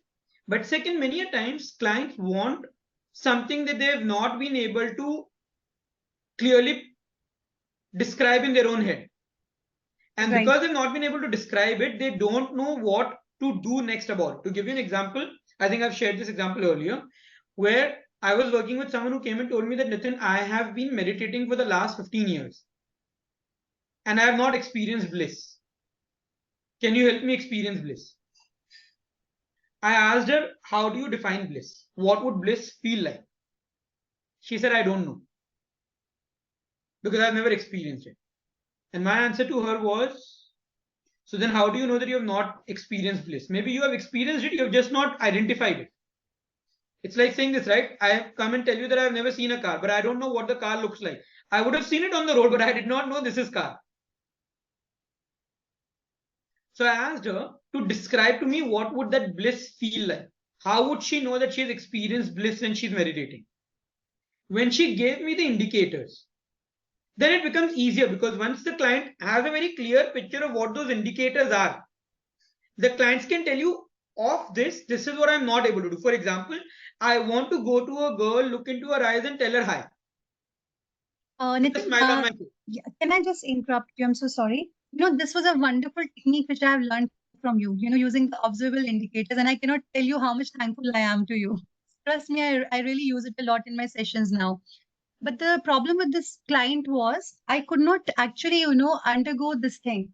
But second, many a times clients want something that they have not been able to clearly describe in their own head. And because they've not been able to describe it, they don't know what to do next about it. To give you an example, I think I've shared this example earlier, where I was working with someone who came and told me that, Nitin, I have been meditating for the last 15 years. And I have not experienced bliss. Can you help me experience bliss? I asked her, how do you define bliss? What would bliss feel like? She said, I don't know. Because I've never experienced it. And my answer to her was, so then how do you know that you have not experienced bliss? Maybe you have experienced it, you have just not identified it. It's like saying this, right? I have come and tell you that I have never seen a car, but I don't know what the car looks like. I would have seen it on the road, but I did not know this is car. So I asked her to describe to me what would that bliss feel like. How would she know that she has experienced bliss when she's meditating? When she gave me the indicators, then it becomes easier, because once the client has a very clear picture of what those indicators are, the clients can tell you, of this is what I'm not able to do. For example, I want to go to a girl, look into her eyes and tell her hi. Nitin, Smile on my face. can I just interrupt you? I'm so sorry. This was a wonderful technique which I have learned from you, using the observable indicators, and I cannot tell you how much thankful I am to you. Trust me, I really use it a lot in my sessions now. But the problem with this client was I could not actually, undergo this thing,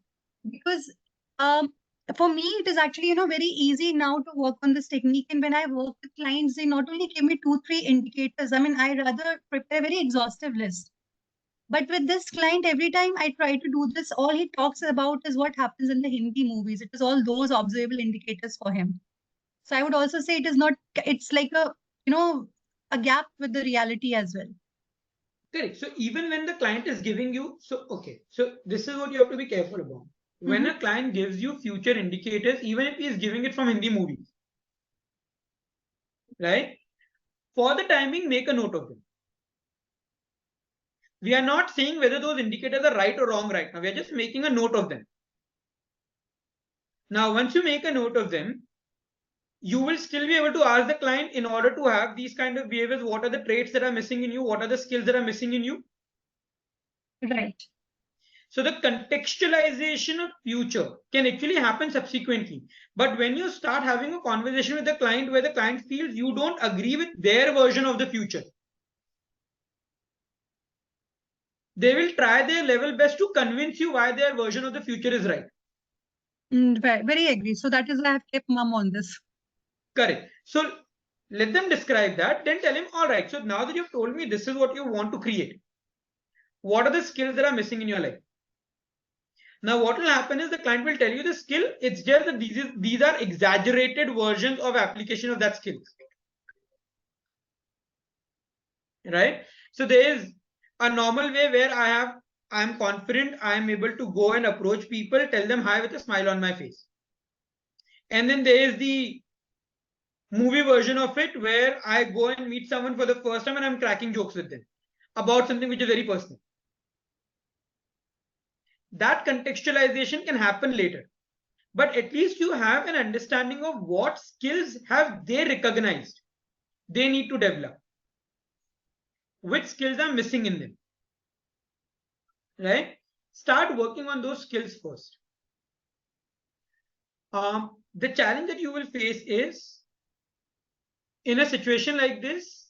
because for me, it is actually, very easy now to work on this technique. And when I work with clients, they not only give me 2-3 indicators. I mean, I rather prepare a very exhaustive list. But with this client, every time I try to do this, all he talks about is what happens in the Hindi movies. It is all those observable indicators for him. So I would also say it is not, it's like a gap with the reality as well. Correct. So even when the client is giving you, so this is what you have to be careful about. When a client gives you future indicators, even if he is giving it from Hindi movies, right? For the timing, make a note of them. We are not saying whether those indicators are right or wrong right now. We are just making a note of them. Now, once you make a note of them, you will still be able to ask the client, in order to have these kind of behaviors, what are the traits that are missing in you? What are the skills that are missing in you? Right. So the contextualization of future can actually happen subsequently. But when you start having a conversation with the client where the client feels you don't agree with their version of the future, they will try their level best to convince you why their version of the future is right. Very agree. So that is why I have kept mum on this. Correct. So let them describe that, then tell him, all right, so now that you've told me this is what you want to create, what are the skills that are missing in your life? Now, what will happen is the client will tell you the skill. It's just that these are exaggerated versions of application of that skill. Right? So there is a normal way where I'm confident, I'm able to go and approach people, tell them hi with a smile on my face. And then there is the movie version of it where I go and meet someone for the first time and I'm cracking jokes with them about something which is very personal. That contextualization can happen later, but at least you have an understanding of what skills have they recognized they need to develop, which skills are missing in them. Right? Start working on those skills first. The challenge that you will face is, in a situation like this,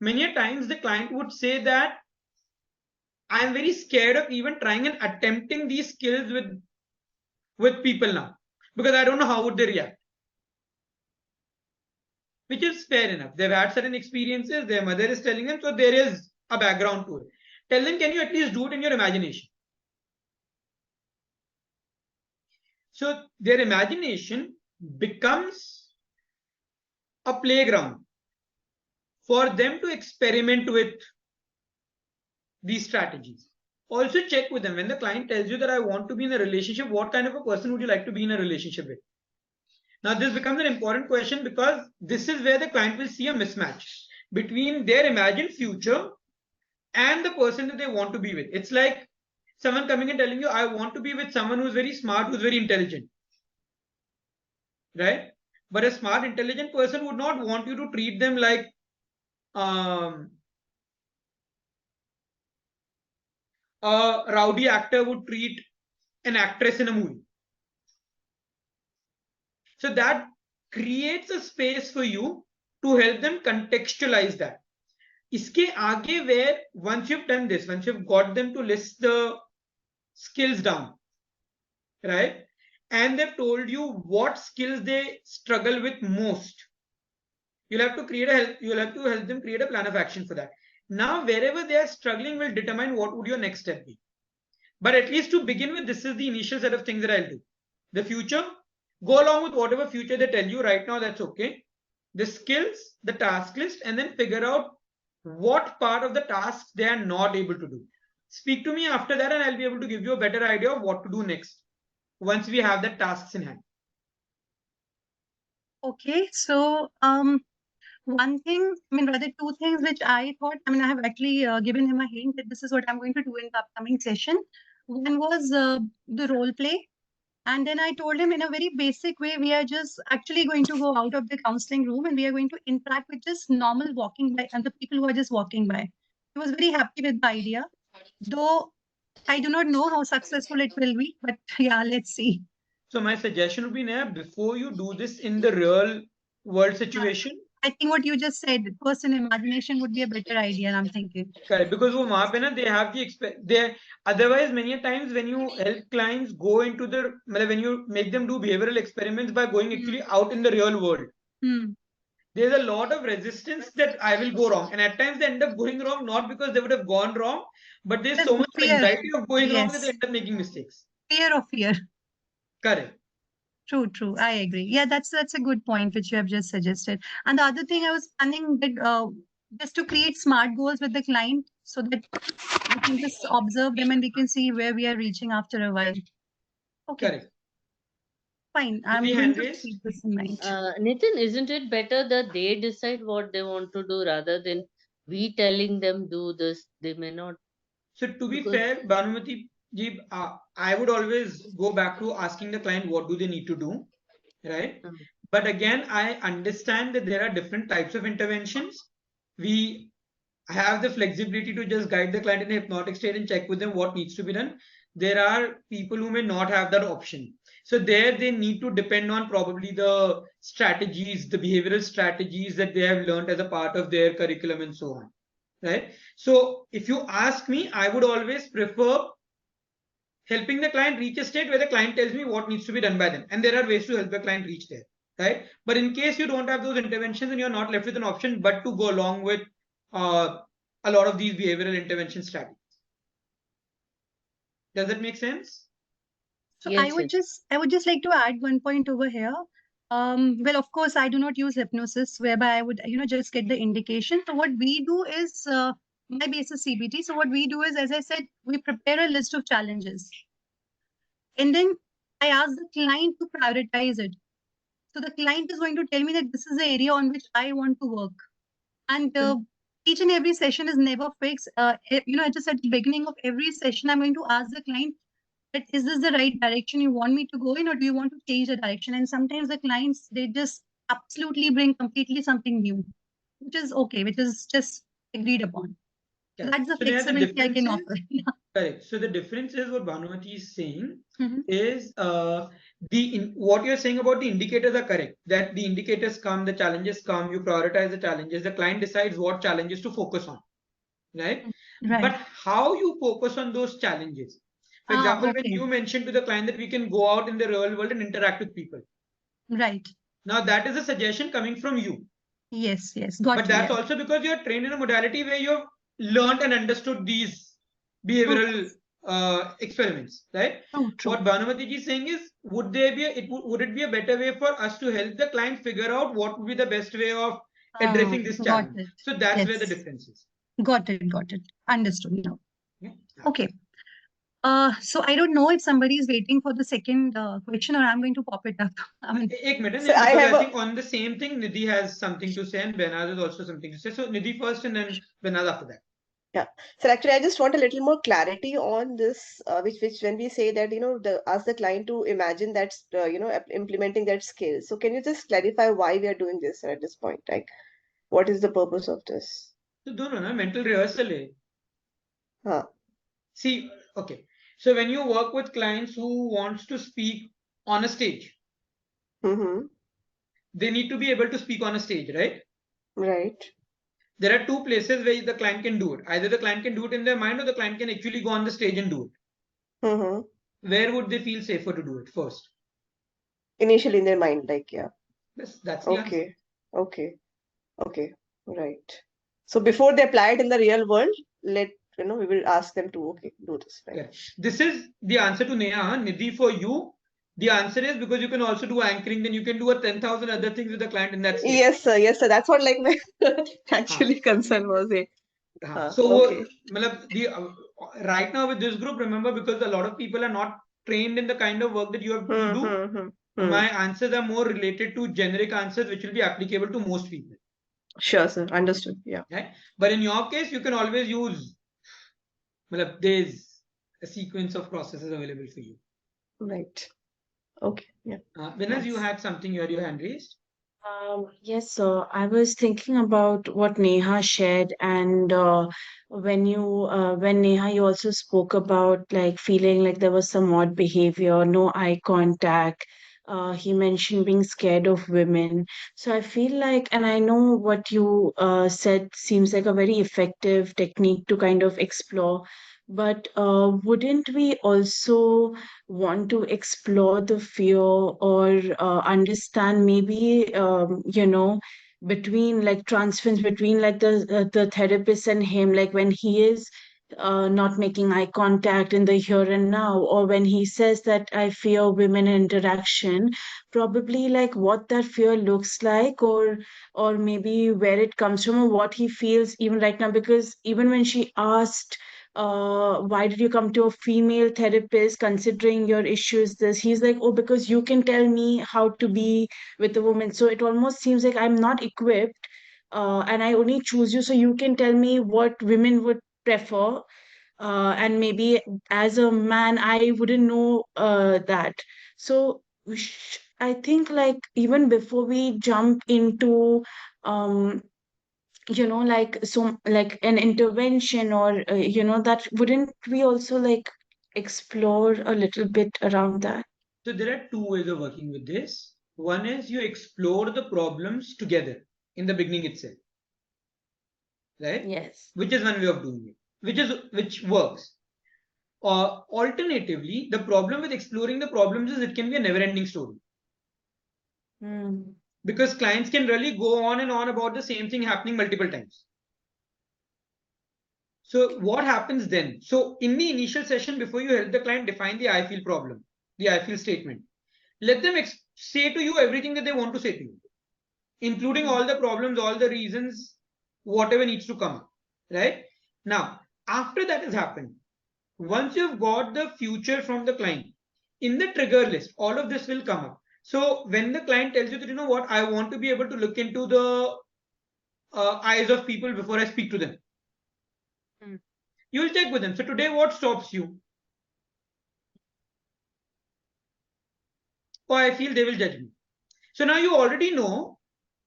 many a times the client would say that I am very scared of even trying and attempting these skills with people now, because I don't know how would they react. Which is fair enough. They've had certain experiences, their mother is telling them, so there is a background to it. Tell them, can you at least do it in your imagination? So their imagination becomes a playground for them to experiment with these strategies. Also check with them, when the client tells you that I want to be in a relationship, what kind of a person would you like to be in a relationship with? Now this becomes an important question, because this is where the client will see a mismatch between their imagined future and the person that they want to be with. It's like someone coming and telling you, I want to be with someone who's very smart, who's very intelligent. Right? But a smart, intelligent person would not want you to treat them like a rowdy actor would treat an actress in a movie. So that creates a space for you to help them contextualize that. Iske aage, where once you've done this, once you've got them to list the skills down, right? And they've told you what skills they struggle with most, you'll have to help them create a plan of action for that. Now, wherever they are struggling will determine what would your next step be. But at least to begin with, this is the initial set of things that I'll do. The future, go along with whatever future they tell you right now, that's okay. The skills, the task list, and then figure out what part of the tasks they are not able to do. Speak to me after that and I'll be able to give you a better idea of what to do next once we have the tasks in hand. Okay, so one thing, I mean, rather two things which I thought, I mean, I have actually given him a hint that this is what I'm going to do in the upcoming session. One was the role play. And then I told him in a very basic way, we are just actually going to go out of the counseling room and we are going to interact with just normal walking by and the people who are just walking by. He was very happy with the idea, though I do not know how successful it will be, but yeah, let's see. So my suggestion would be, Neha, before you do this in the real world situation, I think what you just said, person imagination would be a better idea, and I'm thinking. correct, because wo wahan pe na, they have the they, otherwise many a times when you help clients go into the, when you make them do behavioral experiments by going actually out in the real world, there's a lot of resistance that I will go wrong, and at times they end up going wrong not because they would have gone wrong, but there's so much Fear. anxiety of going wrong that Yes. they end up making mistakes. Fear of fear. Correct. True. I agree. Yeah, that's a good point which you have just suggested. And the other thing I was planning that just to create smart goals with the client so that we can just observe them and we can see where we are reaching after a while. Okay. Correct. Fine. I'm Any going hand to raised? keep this in mind. Nitin, isn't it better that they decide what they want to do rather than we telling them do this? They may not. So to be Because fair, Bhanumati ji, I would always go back to asking the client what do they need to do, right? um, But again, I understand that there are different types of interventions. We have the flexibility to just guide the client in a hypnotic state and check with them what needs to be done. There are people who may not have that option. So there they need to depend on probably the strategies, the behavioral strategies that they have learned as a part of their curriculum and so on. Right. So if you ask me, I would always prefer helping the client reach a state where the client tells me what needs to be done by them. And there are ways to help the client reach there. Right. But in case you don't have those interventions and you're not left with an option but to go along with uh, a lot of these behavioral intervention strategies. Does that make sense? So yes, I would just like to add one point over here. Well, of course, I do not use hypnosis, whereby I would, just get the indication. So what we do is, my base is CBT. So what we do is, as I said, we prepare a list of challenges, and then I ask the client to prioritize it. So the client is going to tell me that this is the area on which I want to work, and each and every session is never fixed. Just at the beginning of every session, I'm going to ask the client, but is this the right direction you want me to go in, or do you want to change the direction? And sometimes the clients, they just absolutely bring completely something new, which is okay, which is just agreed upon. So Correct. that's the So Neha, the flexibility I can difference offer. is correct. So the difference is what Bhanumati is saying Mhm. is what you're saying about the indicators are correct. That the indicators come, the challenges come, you prioritize the challenges, the client decides what challenges to focus on, right? Right. But how you focus on those challenges. For example, when Okay. you mentioned to the client that we can go out in the real world and interact with people. Right. Now that is a suggestion coming from you. Yes, got But you. that's Yeah. also because you're trained in a modality where you've learned and understood these True, behavioral experiments, right? true. What Bhanumati ji is saying is, would it be a better way for us to help the client figure out what would be the best way of addressing this Got challenge? it. So that's where the Yes. difference is. Got it. Understood now. Yeah. Okay. So I don't know if somebody is waiting for the second question, or I'm going to pop it up. I mean, Ek minute, So I because have I a think on the same thing, Nidhi has something to say and Benaz has also something to say. So Nidhi first and then Benaz after that. Yeah. So actually, I just want a little more clarity on this, which when we say that, ask the client to imagine that, implementing that skill. So can you just clarify why we are doing this at this point? Like, what is the purpose of this? So no, mental rehearsal hai. Huh. See, okay. So when you work with clients who wants to speak on a stage, Mm-hmm. they need to be able to speak on a stage, right? Right. There are two places where the client can do it. Either the client can do it in their mind or the client can actually go on the stage and do it. Mm-hmm. Where would they feel safer to do it first? Initially in their mind, like, yeah. That's the answer. Okay. Right. So before they apply it in the real world, we will ask them to, do this, right? Yeah. This is the answer to Neha. Nidhi, for you, the answer is because you can also do anchoring, then you can do a 10,000 other things with the client in that state. Yes, sir. Yes, sir. That's what like my actually concern was. So, Okay. right now with this group, remember, because a lot of people are not trained in the kind of work that you have you do, my answers are more related to generic answers which will be applicable to most people. Sure, sir. Understood. Yeah. Right? But in your case, you can always use, there's a sequence of processes available for you. Right. Okay. Yeah. Vinaz, you had something, you had your hand raised. Yes, so I was thinking about what Neha shared, and when Neha, you also spoke about like feeling like there was some odd behavior, no eye contact. He mentioned being scared of women. So I feel like, and I know what you said seems like a very effective technique to kind of explore, but wouldn't we also want to explore the fear or understand maybe between like transference between like the therapist and him, like when he is not making eye contact in the here and now, or when he says that I fear women interaction, probably like what that fear looks like, or maybe where it comes from or what he feels even right now. Because even when she asked why did you come to a female therapist considering your issue is this, he's like, oh, because you can tell me how to be with a woman. So it almost seems like I'm not equipped, and I only choose you so you can tell me what women would prefer. and maybe as a man I wouldn't know that. So I think like even before we jump into like so like an intervention or that, wouldn't we also like explore a little bit around that? So there are two ways of working with this. One is you explore the problems together in the beginning itself, right? Yes. Which is one way of doing it, which works. Alternatively, the problem with exploring the problems is it can be a never-ending story Mm. because clients can really go on and on about the same thing happening multiple times. So what happens then? So in the initial session, before you help the client define the I feel problem, the I feel statement, let them say to you everything that they want to say to you, including all the problems, all the reasons, whatever needs to come up, right? Now, after that has happened, once you've got the future from the client, in the trigger list, all of this will come up. So when the client tells you that, you know what, I want to be able to look into the eyes of people before I speak to them, you will check with them. So today, what stops you? Oh, I feel they will judge me. So now you already know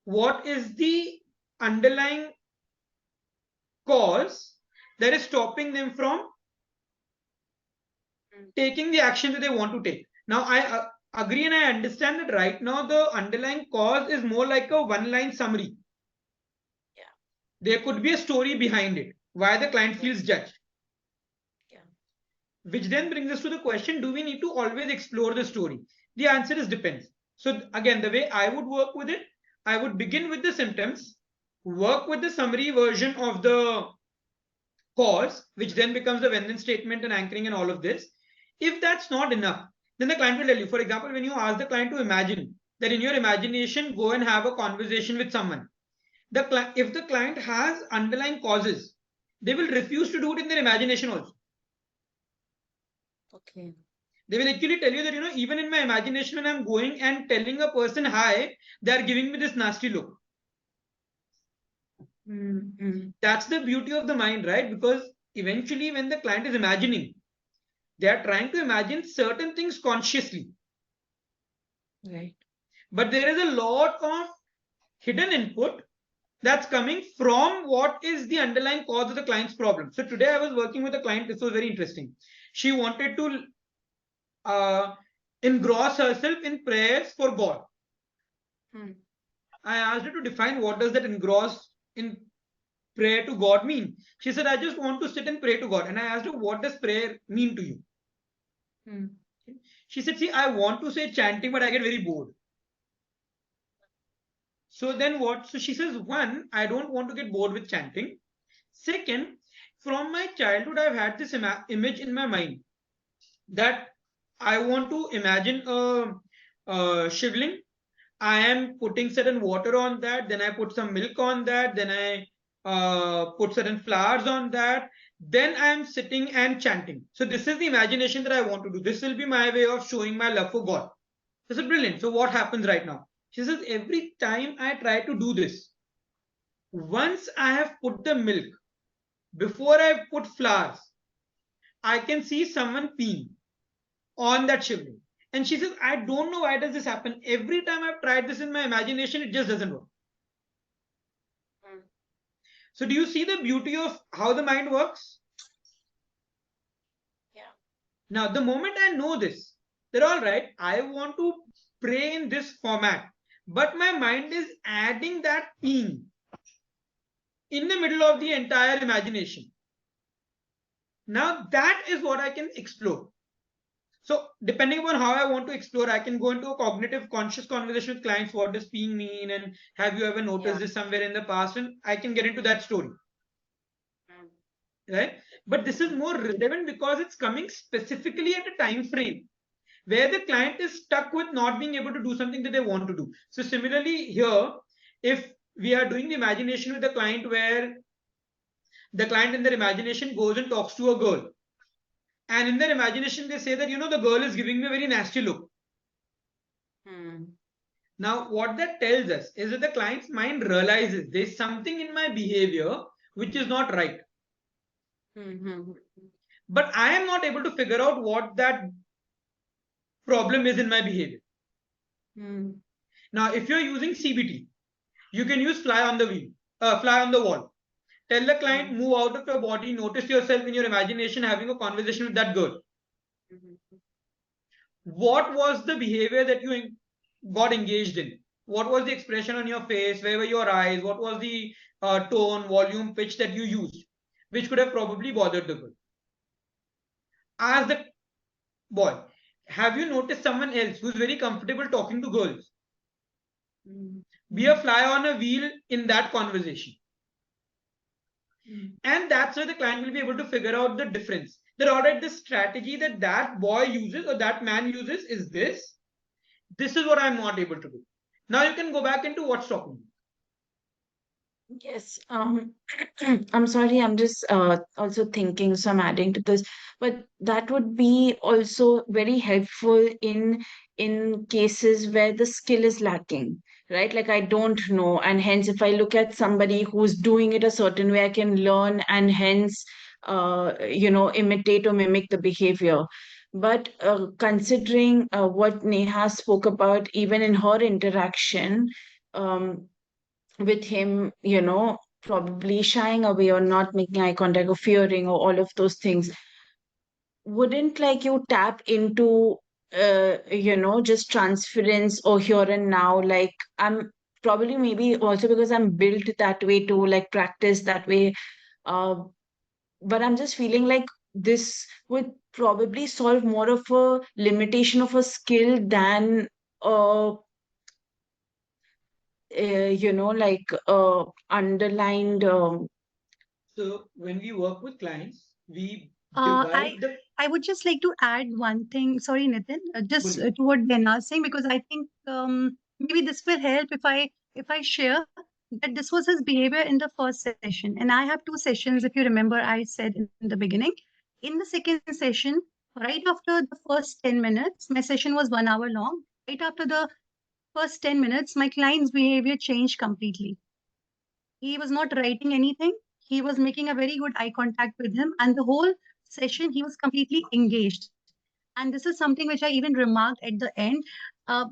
what is the underlying cause that is stopping them from taking the action that they want to take. Now, I agree and I understand that right now the underlying cause is more like a one-line summary. Yeah. There could be a story behind it, why the client feels judged. Yeah. Which then brings us to the question, do we need to always explore the story? The answer is depends. So again, the way I would work with it, I would begin with the symptoms, work with the summary version of the cause, which then becomes the when then statement and anchoring and all of this. If that's not enough, then the client will tell you. For example, when you ask the client to imagine that in your imagination, go and have a conversation with someone. If the client has underlying causes, they will refuse to do it in their imagination also. Okay. They will actually tell you that, even in my imagination, when I'm going and telling a person hi, they are giving me this nasty look. Mm-hmm. That's the beauty of the mind, right? Because eventually, when the client is imagining, they are trying to imagine certain things consciously. Right. But there is a lot of hidden input that's coming from what is the underlying cause of the client's problem. So today I was working with a client. This was very interesting. She wanted to engross herself in prayers for God. I asked her to define what does that engross in prayer to God mean. She said, I just want to sit and pray to God. And I asked her, what does prayer mean to you? She said, see, I want to say chanting, but I get very bored. So then what? So she says, one, I don't want to get bored with chanting. Second, from my childhood, I've had this image in my mind that I want to imagine a shivling. I am putting certain water on that, then I put some milk on that, then I put certain flowers on that, then I am sitting and chanting. So this is the imagination that I want to do. This will be my way of showing my love for God. This is brilliant. So what happens right now? She says, every time I try to do this, once I have put the milk, before I put flowers, I can see someone peeing on that shivling. And she says, I don't know why does this happen. Every time I've tried this in my imagination, it just doesn't work. So do you see the beauty of how the mind works? Yeah. Now, the moment I know this, they're all right, I want to pray in this format, but my mind is adding that peeing in the middle of the entire imagination. Now that is what I can explore. So depending upon how I want to explore, I can go into a cognitive conscious conversation with clients. What does peeing mean? And have you ever noticed this somewhere in the past? And I can get into that story. Right? But this is more relevant because it's coming specifically at a time frame where the client is stuck with not being able to do something that they want to do. So similarly here, if we are doing the imagination with the client where the client in their imagination goes and talks to a girl, and in their imagination they say that, the girl is giving me a very nasty look. Now what that tells us is that the client's mind realizes there's something in my behavior which is not right. but I am not able to figure out what that problem is in my behavior. Now, if you're using CBT, you can use fly on the wall. Tell the client, move out of your body, notice yourself in your imagination having a conversation with that girl. What was the behavior that you got engaged in? What was the expression on your face? Where were your eyes? What was the tone, volume, pitch that you used, which could have probably bothered the girl? Ask the boy, have you noticed someone else who's very comfortable talking to girls? Be a fly on a wheel in that conversation. And that's where the client will be able to figure out the difference. That all right, the strategy that that boy uses or that man uses is this. This is what I'm not able to do. Now you can go back into what's stopping you. Yes, I'm sorry, I'm just also thinking, so I'm adding to this, but that would be also very helpful in cases where the skill is lacking, right? Like I don't know, and hence if I look at somebody who's doing it a certain way, I can learn and hence imitate or mimic the behavior. But considering what Neha spoke about, even in her interaction, with him, probably shying away or not making eye contact or fearing or all of those things, wouldn't like you tap into, just transference or here and now? Like I'm probably maybe also because I'm built that way to like practice that way. Uh, but I'm just feeling like this would probably solve more of a limitation of a skill than underlined. So when we work with clients, we Uh, divide I the. I would just like to add one thing. Sorry, Nitin, just Boliye. to what Dana is saying, because I think maybe this will help if I share that this was his behavior in the first session, and I have two sessions. If you remember, I said in the beginning. In the second session, right after the first 10 minutes, my session was 1 hour long. Right after the first 10 minutes, my client's behavior changed completely. He was not writing anything. He was making a very good eye contact with him, and the whole session he was completely engaged. And this is something which I even remarked at the end. Uh,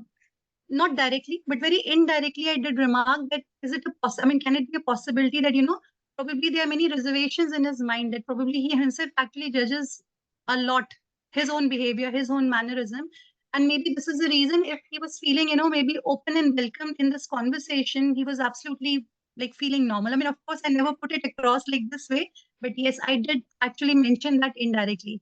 Not directly, but very indirectly, I did remark that is it a I mean, can it be a possibility that probably there are many reservations in his mind that probably he himself actually judges a lot his own behavior, his own mannerism, and maybe this is the reason if he was feeling maybe open and welcomed in this conversation, he was absolutely like feeling normal. I mean, of course, I never put it across like this way, but yes, I did actually mention that indirectly.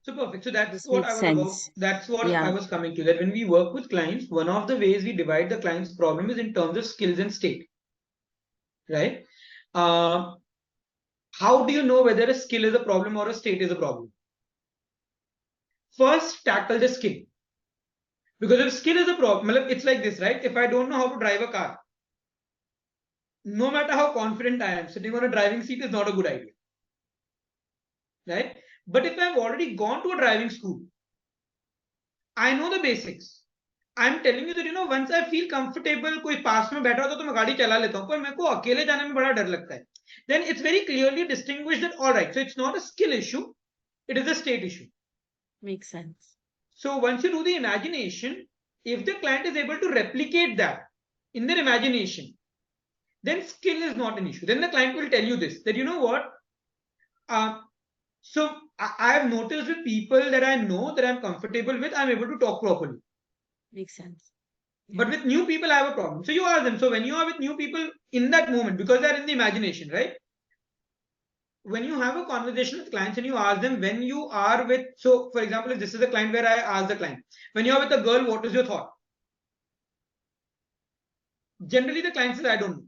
So perfect. So that's This what I makes was about. sense. That's what I Yeah. was coming to. That when we work with clients, one of the ways we divide the client's problem is in terms of skills and state. Right? Uh, how do you know whether a skill is a problem or a state is a problem? First, tackle the skill. Because if skill is a problem, it's like this, right? If I don't know how to drive a car, no matter how confident I am, sitting on a driving seat is not a good idea. Right? But if I've already gone to a driving school, I know the basics. I'm telling you that once I feel comfortable, कोई पास में बैठा होता तो मैं गाड़ी चला लेता हूँ, पर मेरे को अकेले जाने में बड़ा डर लगता है. Then it's very clearly distinguished that all right, so it's not a skill issue, it is a state issue. Makes sense. So once you do the imagination, if the client is able to replicate that in their imagination, then skill is not an issue. Then the client will tell you this, that you know what, so I have noticed with people that I know that I'm comfortable with, I'm able to talk properly. Makes sense. But with new people, I have a problem. So you ask them. So when you are with new people in that moment, because they're in the imagination, right? When you have a conversation with clients and you ask them when you are with, so for example, if this is a client where I ask the client, when you are with a girl, what is your thought? Generally, the client says, I don't know.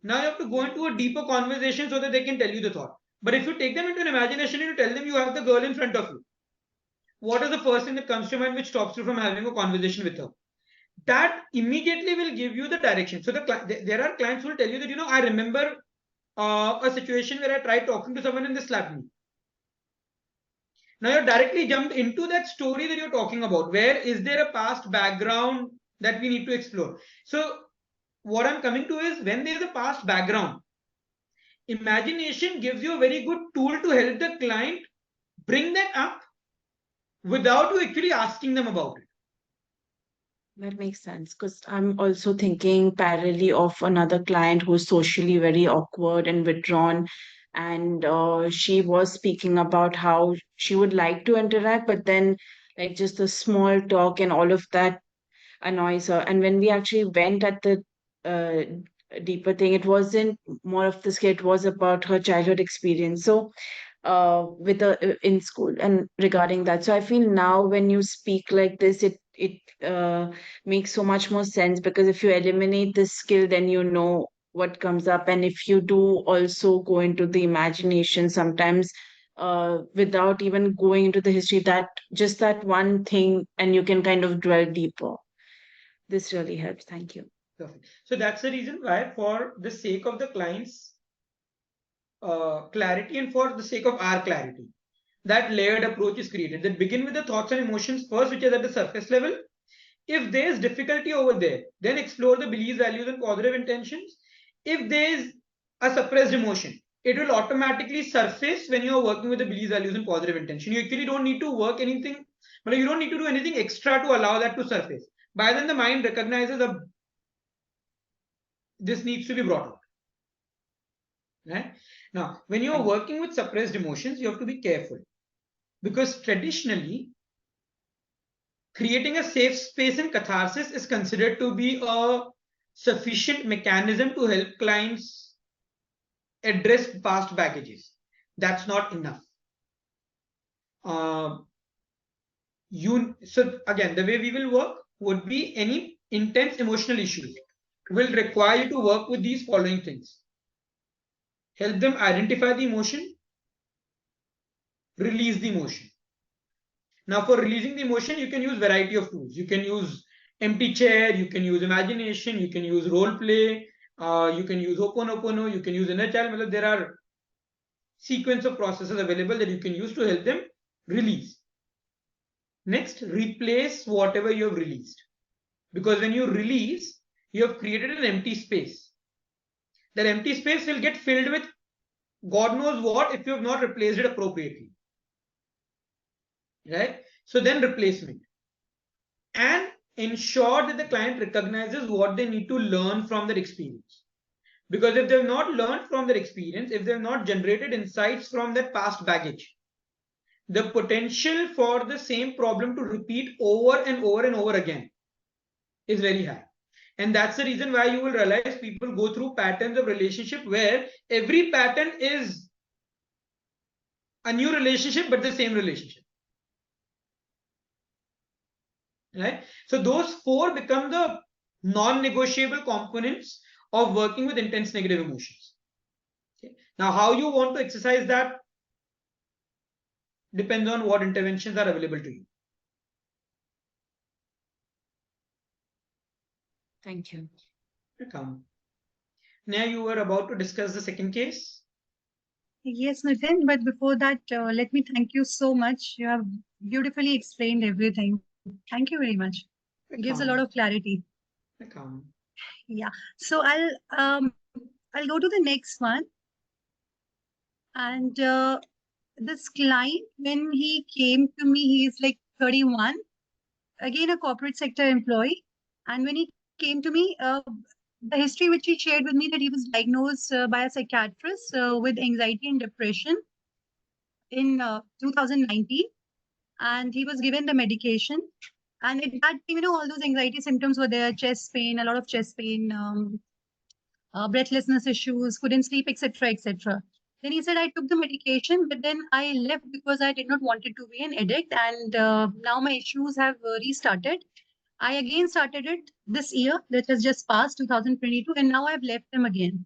Now you have to go into a deeper conversation so that they can tell you the thought. But if you take them into an imagination and you tell them you have the girl in front of you, what is the first thing that comes to mind which stops you from having a conversation with her? That immediately will give you the direction. So there are clients who will tell you that I remember a situation where I tried talking to someone and they slapped me. Now you're directly jumped into that story that you're talking about. Where is there a past background that we need to explore? So what I'm coming to is when there is a past background, imagination gives you a very good tool to help the client bring that up without you actually asking them about it. That makes sense because I'm also thinking parallelly of another client who's socially very awkward and withdrawn. And she was speaking about how she would like to interact, but then, like, just the small talk and all of that annoys her. And when we actually went at the uh, deeper thing, it wasn't more of the skit, it was about her childhood experience. So with the in school and regarding that. So I feel now when you speak like this, it makes so much more sense because if you eliminate this skill, then you know what comes up, and if you do also go into the imagination sometimes without even going into the history, that just that one thing, and you can kind of dwell deeper. This really helps. Thank you. Perfect. So that's the reason why, for the sake of the client's clarity and for the sake of our clarity, that layered approach is created. That begin with the thoughts and emotions first, which is at the surface level. If there is difficulty over there, then explore the beliefs, values, and positive intentions. If there is a suppressed emotion, it will automatically surface when you are working with the beliefs, values, and positive intention. You actually don't need to work anything, but you don't need to do anything extra to allow that to surface. By then, the mind recognizes this needs to be brought out. Right? Now, when you are working with suppressed emotions, you have to be careful because traditionally, creating a safe space in catharsis is considered to be a sufficient mechanism to help clients address past baggages. That's not enough. So again, the way we will work would be any intense emotional issues will require you to work with these following things. Help them identify the emotion, release the emotion. Now, for releasing the emotion, you can use variety of tools. You can use empty chair, you can use imagination, you can use role play, you can use Ho'oponopono, you can use inner child. There are sequence of processes available that you can use to help them release. Next, replace whatever you have released. Because when you release, you have created an empty space. That empty space will get filled with God knows what if you have not replaced it appropriately. Right? So then replacement. And ensure that the client recognizes what they need to learn from their experience. Because if they've not learned from their experience, if they've not generated insights from their past baggage, the potential for the same problem to repeat over and over and over again is very high. And that's the reason why you will realize people go through patterns of relationship where every pattern is a new relationship, but the same relationship. Right? So those four become the non-negotiable components of working with intense negative emotions. Okay. Now, how you want to exercise that depends on what interventions are available to you. Thank you. Welcome. Now you were about to discuss the second case. Yes, Nitin, but before that, let me thank you so much. You have beautifully explained everything. Thank you very much. It gives a lot of clarity. Welcome. Yeah. So I'll go to the next one. And this client, when he came to me, he is like 31, again a corporate sector employee. And when he came to me, the history which he shared with me, that he was diagnosed by a psychiatrist with anxiety and depression in 2019, and he was given the medication. And at that time, all those anxiety symptoms were there: chest pain, a lot of chest pain, breathlessness issues, couldn't sleep, etc., etc. Then he said, I took the medication, but then I left because I did not want it to be an addict. And now my issues have restarted. I again started it this year that has just passed, 2022, and now I've left them again.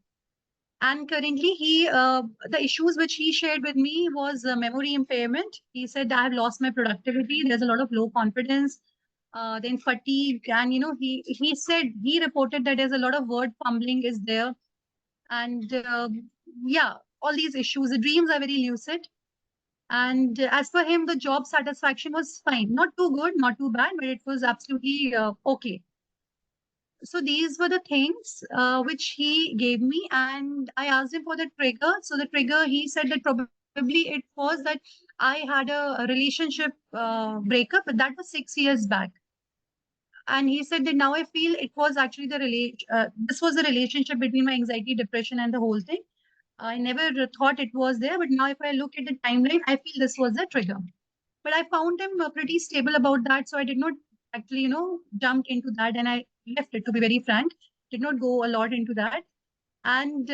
And currently, the issues which he shared with me was memory impairment. He said, I have lost my productivity. There's a lot of low confidence, then fatigue. And, he said, he reported that there's a lot of word fumbling is there. And yeah, all these issues. The dreams are very lucid. And as for him, the job satisfaction was fine. Not too good, not too bad, but it was absolutely okay. So these were the things which he gave me, and I asked him for the trigger. So the trigger, he said that probably it was that I had a relationship breakup, but that was 6 years back. And he said that now I feel it was actually this was the relationship between my anxiety, depression, and the whole thing. I never thought it was there, but now if I look at the timeline, I feel this was the trigger. But I found him pretty stable about that, so I did not actually, jump into that, and I left it, to be very frank. Did not go a lot into that. And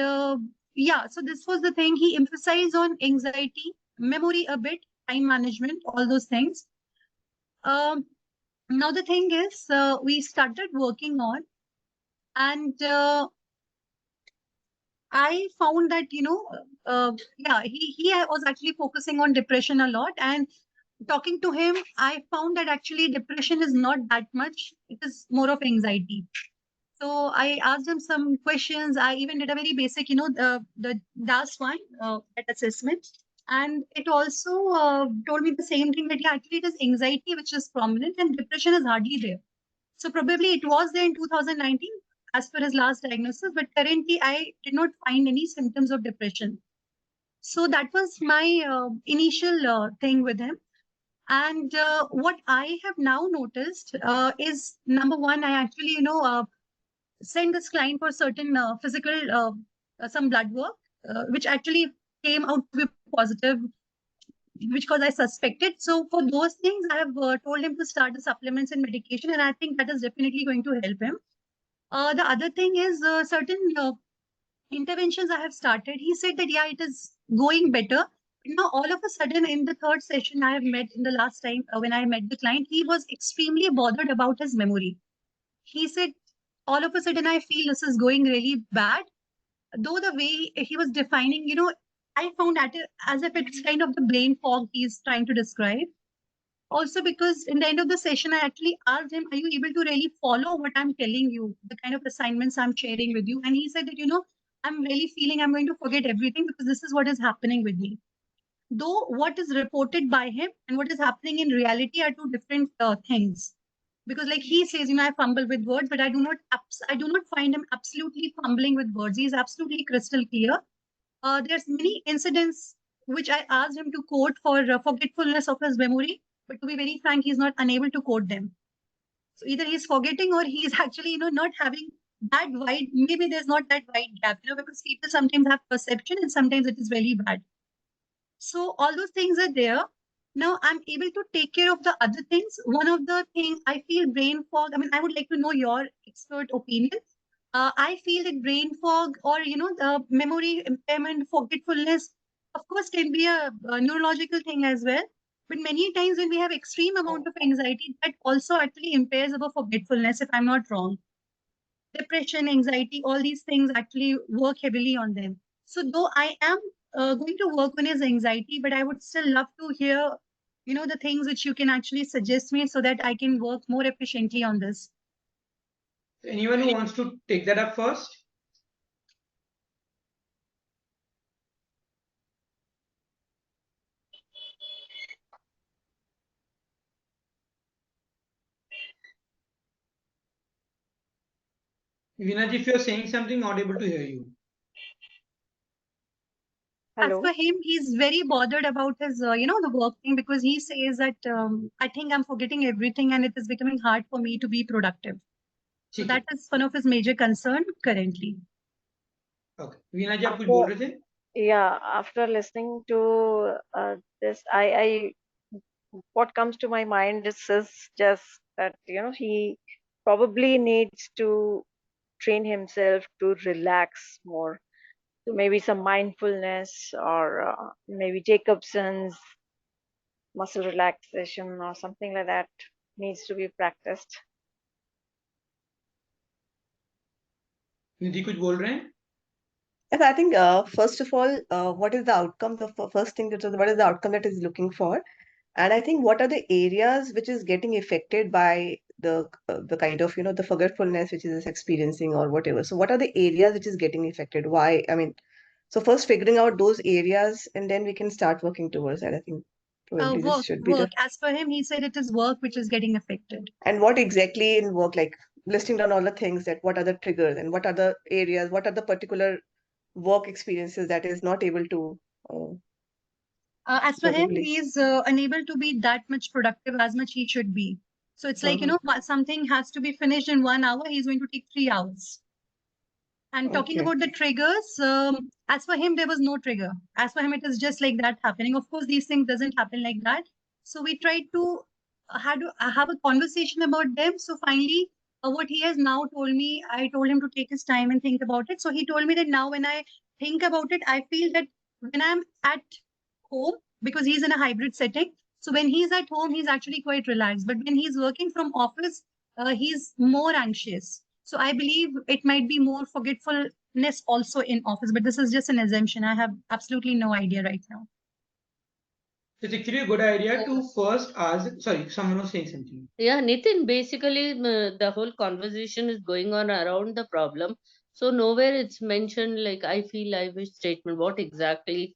yeah, so this was the thing. He emphasized on anxiety, memory a bit, time management, all those things. Now the thing is, we started working on, and I found that, yeah, he was actually focusing on depression a lot. And talking to him, I found that actually depression is not that much. It is more of anxiety. So I asked him some questions. I even did a very basic, the DAS one, that assessment. And it also told me the same thing, that yeah, actually it is anxiety which is prominent and depression is hardly there. So probably it was there in 2019 as per his last diagnosis, but currently I did not find any symptoms of depression. So that was my initial thing with him. And what I have now noticed is, number one, I actually, sent this client for certain physical, some blood work, which actually came out to be positive, which because I suspected. So for those things, I have told him to start the supplements and medication, and I think that is definitely going to help him. The other thing is certain interventions I have started. He said that, yeah, it is going better. Now, all of a sudden, in the third session I have met in the last time when I met the client, he was extremely bothered about his memory. He said, all of a sudden, I feel this is going really bad. Though the way he was defining, I found that as if it's kind of the brain fog he's trying to describe. Also, because in the end of the session, I actually asked him, are you able to really follow what I'm telling you, the kind of assignments I'm sharing with you? And he said that, I'm really feeling I'm going to forget everything because this is what is happening with me. Though what is reported by him and what is happening in reality are two different things. Because like he says, I fumble with words, but I do not find him absolutely fumbling with words. He is absolutely crystal clear. There's many incidents which I asked him to quote for forgetfulness of his memory, but to be very frank, he's not unable to quote them. So either he's forgetting or he's actually, not having that wide, maybe there's not that wide gap, because people sometimes have perception and sometimes it is very bad. So all those things are there. Now I'm able to take care of the other things. One of the things I feel brain fog. I mean, I would like to know your expert opinion. I feel that brain fog or, the memory impairment, forgetfulness, of course, can be a neurological thing as well. But many times when we have extreme amount of anxiety, that also actually impairs our forgetfulness, if I'm not wrong. Depression, anxiety, all these things actually work heavily on them. So though I am going to work on his anxiety, but I would still love to hear, the things which you can actually suggest me so that I can work more efficiently on this. Anyone who wants to take that up first? Vinaji, if you're saying something, not able to hear you. Hello. As for him, he's very bothered about his, the work thing, because he says that I think I'm forgetting everything and it is becoming hard for me to be productive. So that is one of his major concern currently. Okay. Vinaji, आप कुछ बोल रहे थे? Yeah, after listening to this, I what comes to my mind is just that he probably needs to train himself to relax more. So maybe some mindfulness or maybe Jacobson's muscle relaxation or something like that needs to be practiced. निधि कुछ बोल रहे हैं? Yes, I think first of all, what is the outcome? The first thing that what is the outcome that is looking for, and I think what are the areas which is getting affected by the kind of the forgetfulness which is experiencing or whatever. So what are the areas which is getting affected? Why? I mean, so first figuring out those areas, and then we can start working towards that. I think probably this should be Work. As for him, he said it is work which is getting affected. And what exactly in work? Like listing down all the things, that what are the triggers and what are the areas, what are the particular work experiences that is not able to As for him, probably. he's unable to be that much productive as much he should be. So it's like, something has to be finished in 1 hour, he's going to take 3 hours. And talking Okay. about the triggers, as for him, there was no trigger. As for him, it is just like that happening. Of course, these things doesn't happen like that. So we tried to have a conversation about them. So finally, what he has now told me, I told him to take his time and think about it. So he told me that now when I think about it, I feel that when I'm at home, because he's in a hybrid setting, so when he's at home, he's actually quite relaxed. But when he's working from office, he's more anxious. So I believe it might be more forgetfulness also in office, but this is just an assumption. I have absolutely no idea right now. It's actually a good idea to first ask. Sorry, someone was saying something. Yeah, Nitin, basically the whole conversation is going on around the problem. So nowhere it's mentioned like I feel, I wish statement. What exactly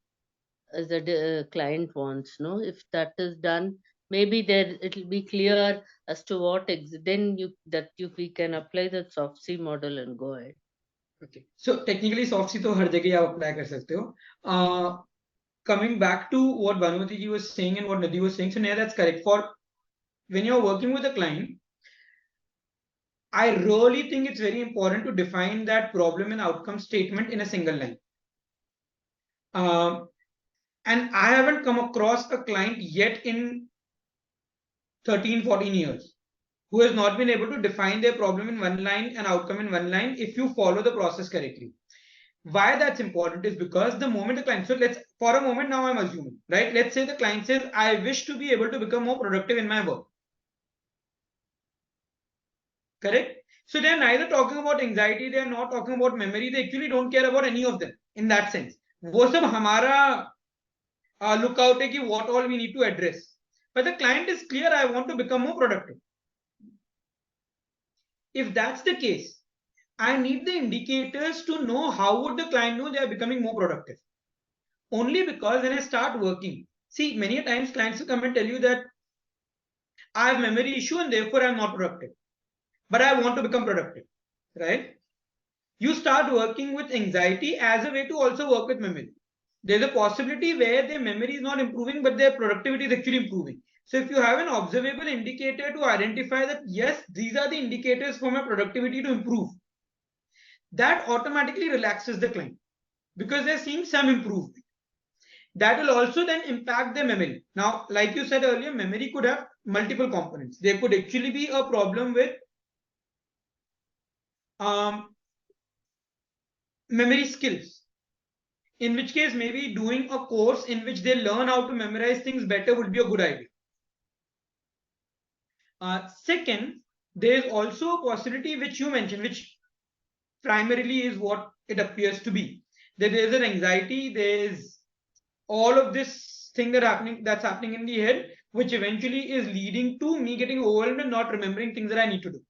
the client wants? No, if that is done, maybe there it'll be clear as to what then we can apply the soft C model and go ahead. Okay. So technically soft C तो हर जगह आप apply कर सकते हो. Coming back to what Bhanumati ji was saying and what Nadi was saying, so Neha, that's correct. For when you're working with a client, I really think it's very important to define that problem and outcome statement in a single line. And I haven't come across a client yet in 13, 14 years who has not been able to define their problem in one line and outcome in one line if you follow the process correctly. Why that's important is because the moment the client, so let's, for a moment now I'm assuming, right? Let's say the client says, I wish to be able to become more productive in my work. Correct? So they're neither talking about anxiety, they're not talking about memory, they actually don't care about any of them in that sense. वो सब हमारा lookout है कि what all we need to address. But the client is clear, I want to become more productive. If that's the case, I need the indicators to know how would the client know they are becoming more productive. Only because when I start working, see, many times clients will come and tell you that I have memory issue and therefore I'm not productive, but I want to become productive, right? You start working with anxiety as a way to also work with memory. There's a possibility where their memory is not improving, but their productivity is actually improving. So if you have an observable indicator to identify that, yes, these are the indicators for my productivity to improve, that automatically relaxes the client because they're seeing some improvement. That will also then impact their memory. Now, like you said earlier, memory could have multiple components. There could actually be a problem with memory skills, in which case maybe doing a course in which they learn how to memorize things better would be a good idea. Second, there is also a possibility which you mentioned, which primarily is what it appears to be. That there is an anxiety, there is all of this thing that's happening in the head, which eventually is leading to me getting overwhelmed and not remembering things that I need to do.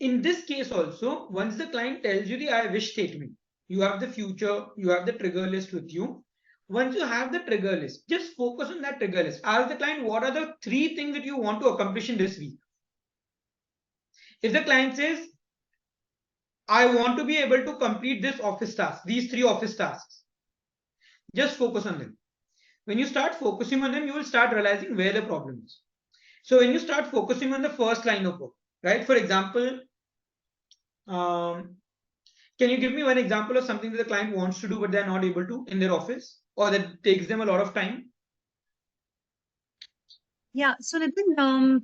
In this case also, once the client tells you the I wish statement, you have the future, you have the trigger list with you. Once you have the trigger list, just focus on that trigger list. Ask the client, what are the 3 things that you want to accomplish in this week? If the client says, I want to be able to complete this office task, these 3 office tasks, just focus on them. When you start focusing on them, you will start realizing where the problem is. So when you start focusing on the first line of work, right? For example, can you give me one example of something that the client wants to do but they're not able to in their office, or that takes them a lot of time? Yeah, so Nitin,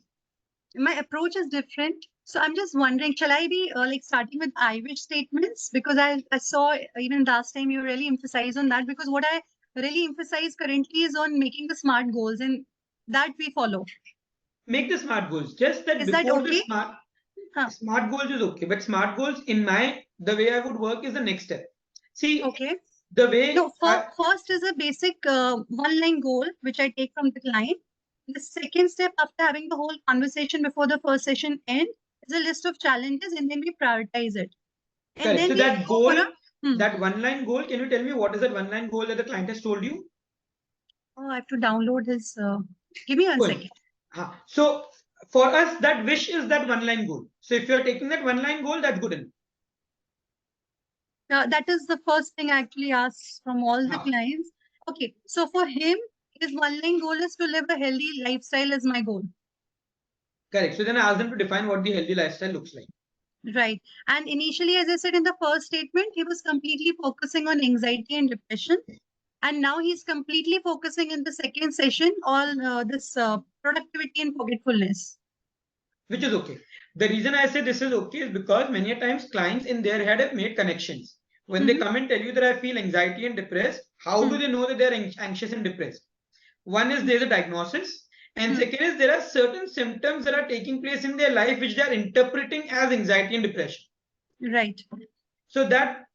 my approach is different. So I'm just wondering, shall I be like starting with I wish statements? Because I saw even last time you really emphasize on that, because what I really emphasize currently is on making the SMART goals, and that we follow. Make the SMART goals. Just that Is before that okay? the SMART goals is okay, but SMART goals the way I would work is the next step. See, okay. The way no, first is a basic one-line goal which I take from the client. The second step after having the whole conversation before the first session end is a list of challenges, and then we prioritize it. And correct. then So we that goal, that one-line goal, can you tell me what is that one-line goal that the client has told you? Oh, I have to download his. Give me one second. So for us, that wish is that one line goal. So if you're taking that one line goal, that's good enough. That is the first thing I actually ask from all the clients. Okay, so for him, his one line goal is to live a healthy lifestyle is my goal. Correct. So then I ask them to define what the healthy lifestyle looks like. Right. And initially, as I said in the first statement, he was completely focusing on anxiety and depression. And now he's completely focusing in the second session on this productivity and forgetfulness. Which is okay. The reason I say this is okay is because many a times clients in their head have made connections. When they come and tell you that I feel anxiety and depressed, how do they know that they're anxious and depressed? One is there's a diagnosis, and second is there are certain symptoms that are taking place in their life which they are interpreting as anxiety and depression. Right. So that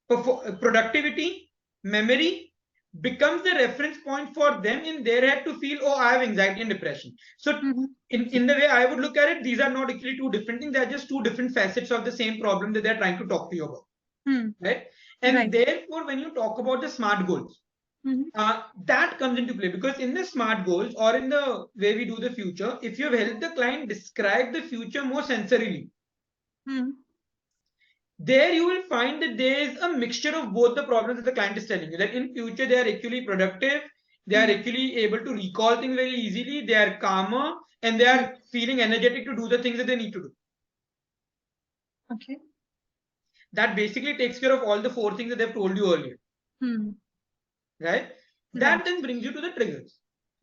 productivity, memory becomes the reference point for them in their head to feel, oh, I have anxiety and depression. So in the way I would look at it, these are not actually two different things. They're just two different facets of the same problem that they're trying to talk to you about. Right? And therefore, when you talk about the SMART goals, that comes into play, because in the SMART goals or in the way we do the future, if you have helped the client describe the future more sensorily, there you will find that there is a mixture of both the problems that the client is telling you, that in future they are actually productive, they are actually able to recall things very easily, they are calmer, and they are feeling energetic to do the things that they need to do. Okay. That basically takes care of all the four things that they've told you earlier. Right? That then brings you to the triggers.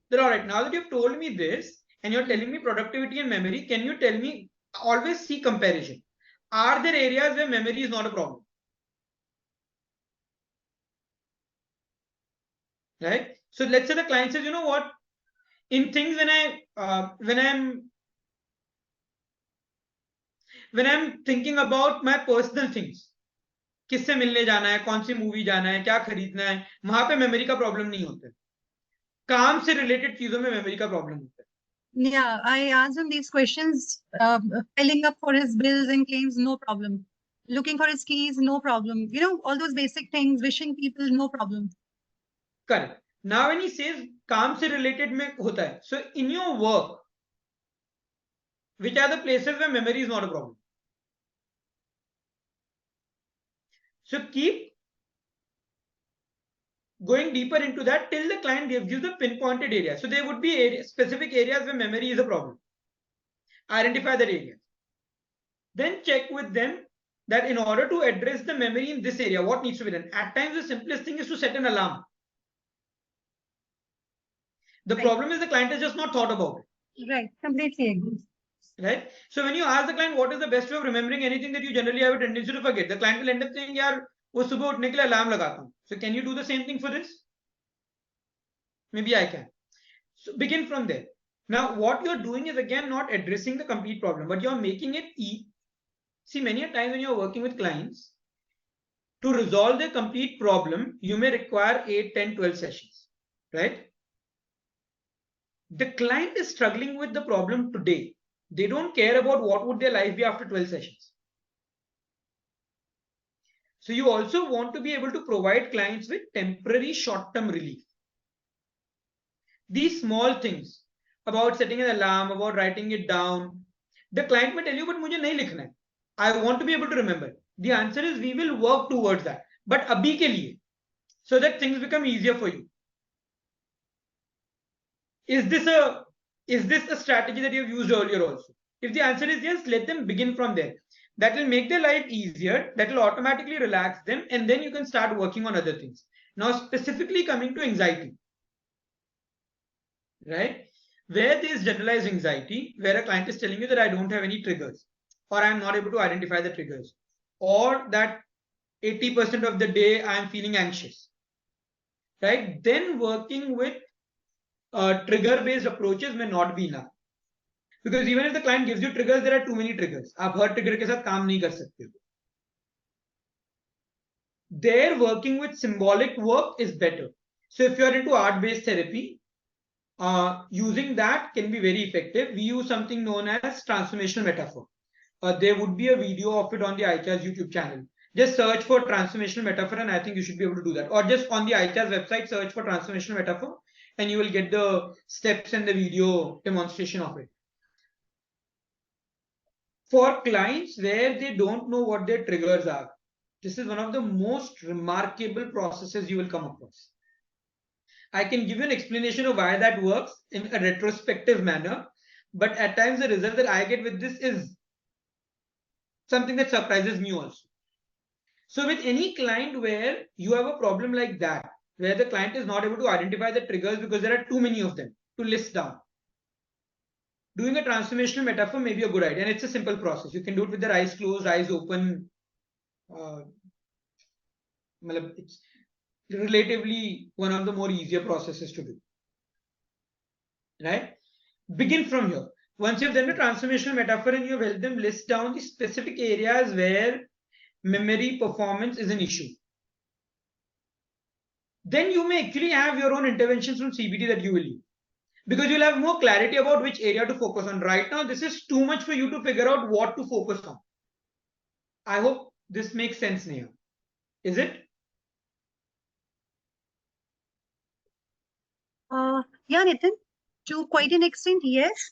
Then, all right, now that you've told me this and you're telling me productivity and memory, can you tell me, always see comparison. Are there areas where memory is not a problem? Right? So let's say the client says, you know what, in things when I'm thinking about my personal things, किससे मिलने जाना है, कौन सी movie जाना है, क्या खरीदना है, वहां पे मेमोरी का प्रॉब्लम नहीं होता है. काम से रिलेटेड चीजों में मेमोरी का प्रॉब्लम होता है. Yeah, I asked him these questions. Filling up for his bills and claims, no problem. Looking for his keys, no problem. You know, all those basic things, wishing people, no problem. Correct. Now when he says काम से related में होता है, so in your work, which are the places where memory is not a problem? So keep going deeper into that till the client gives you the pinpointed area. So there would be specific areas where memory is a problem. Identify that area. Then check with them that in order to address the memory in this area, what needs to be done? At times, the simplest thing is to set an alarm. The problem is the client has just not thought about it. Right, completely agree. Right? So when you ask the client what is the best way of remembering anything that you generally have a tendency to forget, the client will end up saying, yaar, wo subah utne ke liye alarm lagata hu. So can you do the same thing for this? Maybe I can. So begin from there. Now, what you're doing is again not addressing the complete problem, but you're making it See, many a times when you're working with clients, to resolve the complete problem, you may require 8, 10, 12 sessions, right? The client is struggling with the problem today. They don't care about what would their life be after 12 sessions. So you also want to be able to provide clients with temporary short-term relief. These small things about setting an alarm, about writing it down, the client may tell you, but मुझे नहीं लिखना है. I want to be able to remember. The answer is we will work towards that. But abhi ke liye, so that things become easier for you. Is this a strategy that you've used earlier also? If the answer is yes, let them begin from there. That will make their life easier. That will automatically relax them. And then you can start working on other things. Now, specifically coming to anxiety, right? Where there is generalized anxiety, where a client is telling you that I don't have any triggers, or I'm not able to identify the triggers, or that 80% of the day I'm feeling anxious, right? Then working with trigger-based approaches may not be enough. Because even if the client gives you triggers, there are too many triggers. आप हर trigger के साथ काम नहीं कर सकते हो. There, working with symbolic work is better. So if you're into art-based therapy, using that can be very effective. We use something known as transformational metaphor. There would be a video of it on the iChas YouTube channel. Just search for transformational metaphor and I think you should be able to do that. Or just on the iChas website, search for transformational metaphor and you will get the steps and the video demonstration of it. For clients where they don't know what their triggers are, this is one of the most remarkable processes you will come across. I can give you an explanation of why that works in a retrospective manner, but at times the result that I get with this is something that surprises me also. So with any client where you have a problem like that, where the client is not able to identify the triggers because there are too many of them to list down, doing a transformational metaphor may be a good idea, and it's a simple process. You can do it with their eyes closed, eyes open. It's relatively one of the more easier processes to do. Right? Begin from here. Once you've done a transformational metaphor and you've helped them list down the specific areas where memory performance is an issue, then you may actually have your own interventions from CBT that you will use, because you'll have more clarity about which area to focus on. Right now, this is too much for you to figure out what to focus on. I hope this makes sense, Neha. Is it? Yeah, Nitin, to quite an extent, yes.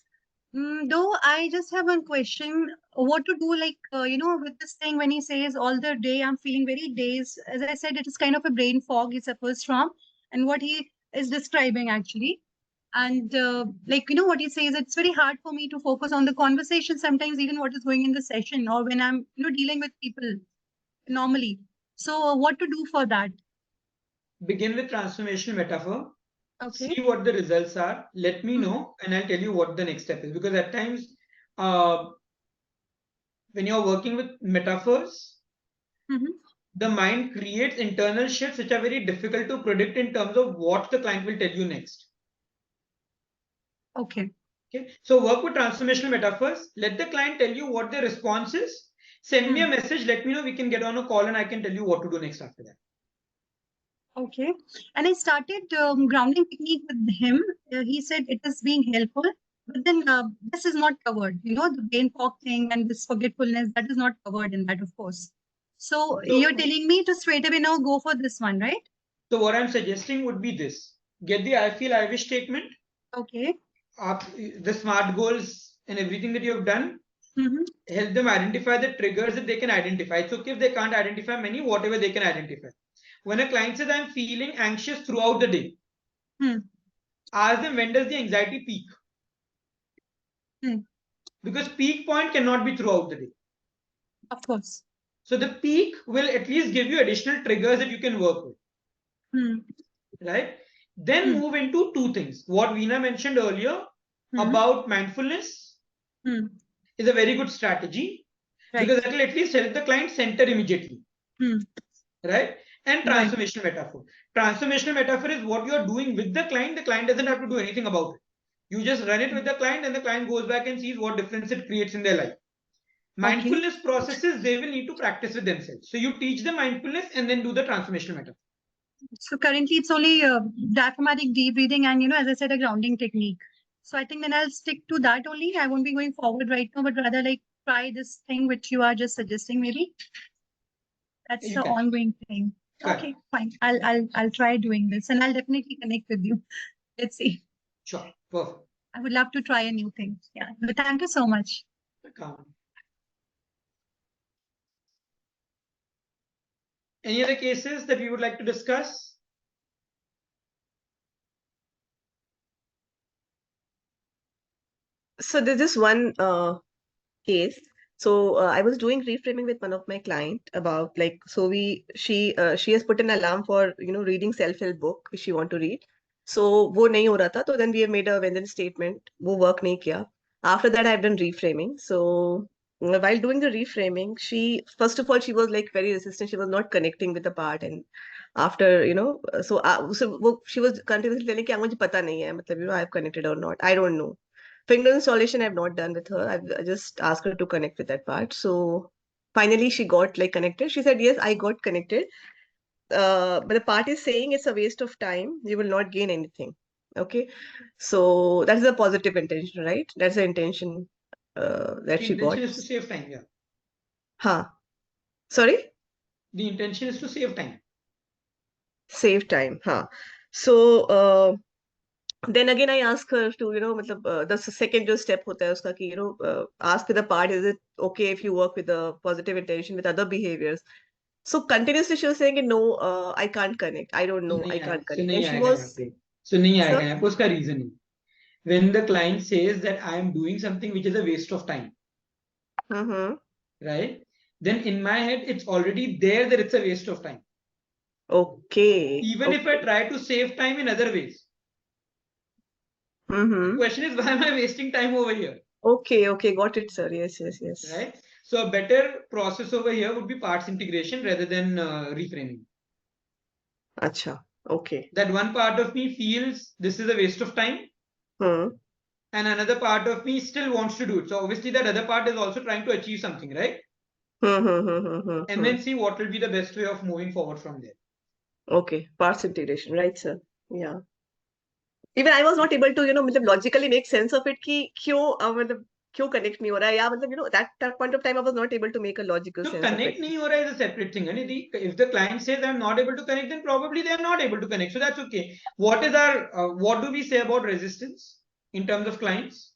Though I just have one question, what to do, like, with this thing when he says all the day I'm feeling very dazed. As I said, it is kind of a brain fog he suffers from, and what he is describing actually. And what he says, it's very hard for me to focus on the conversation sometimes, even what is going in the session or when I'm, dealing with people normally. So what to do for that? Begin with transformational metaphor. Okay. See what the results are. Let me know, and I'll tell you what the next step is. Because at times, when you're working with metaphors, the mind creates internal shifts which are very difficult to predict in terms of what the client will tell you next. Okay. Okay. So work with transformational metaphors. Let the client tell you what their response is. Send me a message. Let me know. We can get on a call and I can tell you what to do next after that. Okay. And I started grounding technique with him. He said it is being helpful, but then this is not covered. The brain fog thing and this forgetfulness, that is not covered in that, of course. So you're telling me to straight away now go for this one, right? So what I'm suggesting would be this. Get the I feel, I wish statement. Okay. The SMART goals and everything that you have done. Help them identify the triggers that they can identify. It's okay if they can't identify many, whatever they can identify. When a client says, I'm feeling anxious throughout the day, ask them, when does the anxiety peak? Because peak point cannot be throughout the day. Of course. So the peak will at least give you additional triggers that you can work with. Right? Then move into two things. What Veena mentioned earlier about mindfulness is a very good strategy, because that will at least help the client center immediately. Right? And transformational metaphor. Transformational metaphor is what you're doing with the client. The client doesn't have to do anything about it. You just run it with the client and the client goes back and sees what difference it creates in their life. Mindfulness processes, they will need to practice with themselves. So you teach them mindfulness and then do the transformational metaphor. So currently it's only diaphragmatic deep breathing and, as I said, a grounding technique. So I think then I'll stick to that only. I won't be going forward right now, but rather like try this thing which you are just suggesting maybe. That's the ongoing thing. Okay, fine. I'll try doing this and I'll definitely connect with you. Let's see. Sure. Perfect. I would love to try a new thing. Yeah. But thank you so much. Welcome. Any other cases that we would like to discuss? So there's this one case. So I was doing reframing with one of my client about like, so she has put an alarm for reading self-help book which she want to read. So वो नहीं हो रहा था, so then we have made a vision statement. वो work नहीं किया. After that I've done reframing. So while doing the reframing, first of all she was like very resistant. She was not connecting with the part, and after so she was continuously telling कि मुझे पता नहीं है, मतलब I've connected or not. I don't know. Finger installation I've not done with her. I just asked her to connect with that part. So finally she got like connected. She said, yes, I got connected. But the part is saying it's a waste of time. You will not gain anything. Okay. So that is a positive intention, right? That's the intention that she got. The intention is to save time, yeah. Huh. Sorry? The intention is to save time. Save time, huh? So Then again I ask her to, मतलब the second जो step होता है उसका कि ask with the part, is it okay if you work with a positive intention with other behaviors? So continuously she was saying no, I can't connect, I don't know, I can't So connect, and नहीं she आएगा यहाँ was पे. So नहीं sir. आएगा यहाँ पे उसका reason है. When the client says that I am doing something which is a waste of time, right? Then in my head it's already there that it's a waste of time. Okay. Even if I try to save time in other ways. The question is, why am I wasting time over here? Okay, got it, sir. Yes. Right. So a better process over here would be parts integration rather than reframing. Acha. Okay. That one part of me feels this is a waste of time, and another part of me still wants to do it. So obviously that other part is also trying to achieve something, right? And then see what will be the best way of moving forward from there. Okay, parts integration, right, sir? Yeah. Even I was not able to, मतलब logically make sense of it कि मतलब क्यों connect नहीं हो रहा है, या मतलब that point of time I was not able to make a logical So sense of connect it. नहीं हो रहा is a separate thing. If the client says I'm not able to connect, then probably they are not able to connect. So that's okay. What is our what do we say about resistance in terms of clients?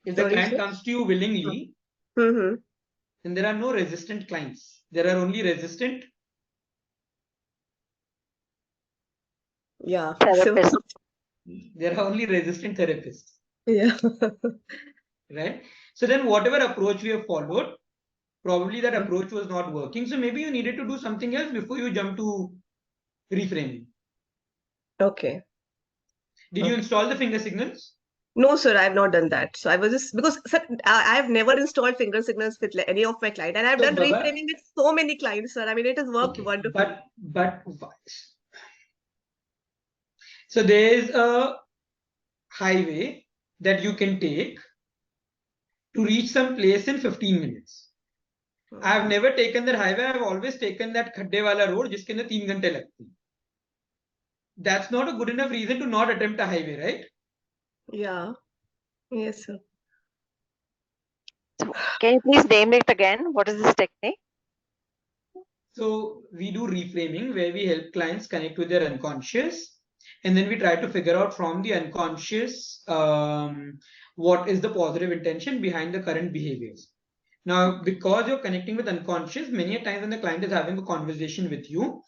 If the Sorry, client sir? comes to you willingly, Mm-hmm. then there are no resistant clients. There are only resistant Yeah. Therapist. there are only resistant therapists. Yeah. Right? So then whatever approach we have followed, probably that approach was not working. So maybe you needed to do something else before you jump to reframing. Okay. Did you install the finger signals? No, sir, I have not done that. So I was just, because sir, I have never installed finger signals with any of my clients, and I've So, done Baba, reframing with so many clients, sir. I mean, it has worked okay, wonderfully. but so there is a highway that you can take to reach some place in 15 minutes. I have never taken that highway. I have always taken that khadde wala road जिसके अंदर 3 घंटे लगते हैं. That's not a good enough reason to not attempt a highway, right? Yeah. Yes, sir. So can you please name it again? What is this technique? So we do reframing where we help clients connect with their unconscious, and then we try to figure out from the unconscious what is the positive intention behind the current behaviors. Now, because you're connecting with unconscious, many a times when the client is having a conversation with you,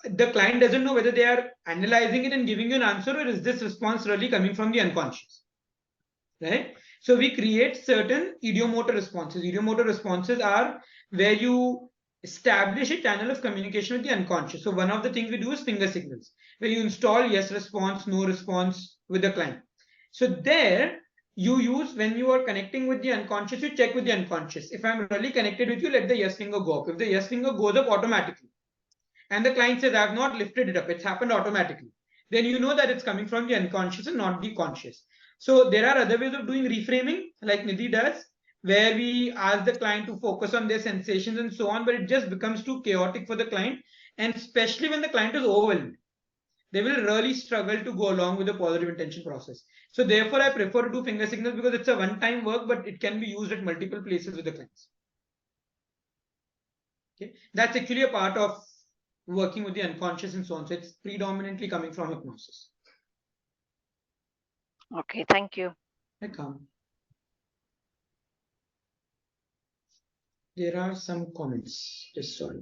the client doesn't know whether they are analyzing it and giving you an answer, or is this response really coming from the unconscious, right? So we create certain idiomotor responses. Idiomotor responses are where you establish a channel of communication with the unconscious. So one of the things we do is finger signals, where you install yes response, no response with the client. So there you use, when you are connecting with the unconscious, you check with the unconscious. If I'm really connected with you, let the yes finger go up. If the yes finger goes up automatically, and the client says, I have not lifted it up, it's happened automatically, then you know that it's coming from the unconscious and not the conscious. So there are other ways of doing reframing, like Nidhi does, where we ask the client to focus on their sensations and so on, but it just becomes too chaotic for the client. And especially when the client is overwhelmed, they will really struggle to go along with the positive intention process. So therefore, I prefer to do finger signals because it's a one-time work, but it can be used at multiple places with the clients. Okay, that's actually a part of working with the unconscious and so on. So it's predominantly coming from hypnosis. Okay, thank you. I come. There are some comments. Just sorry.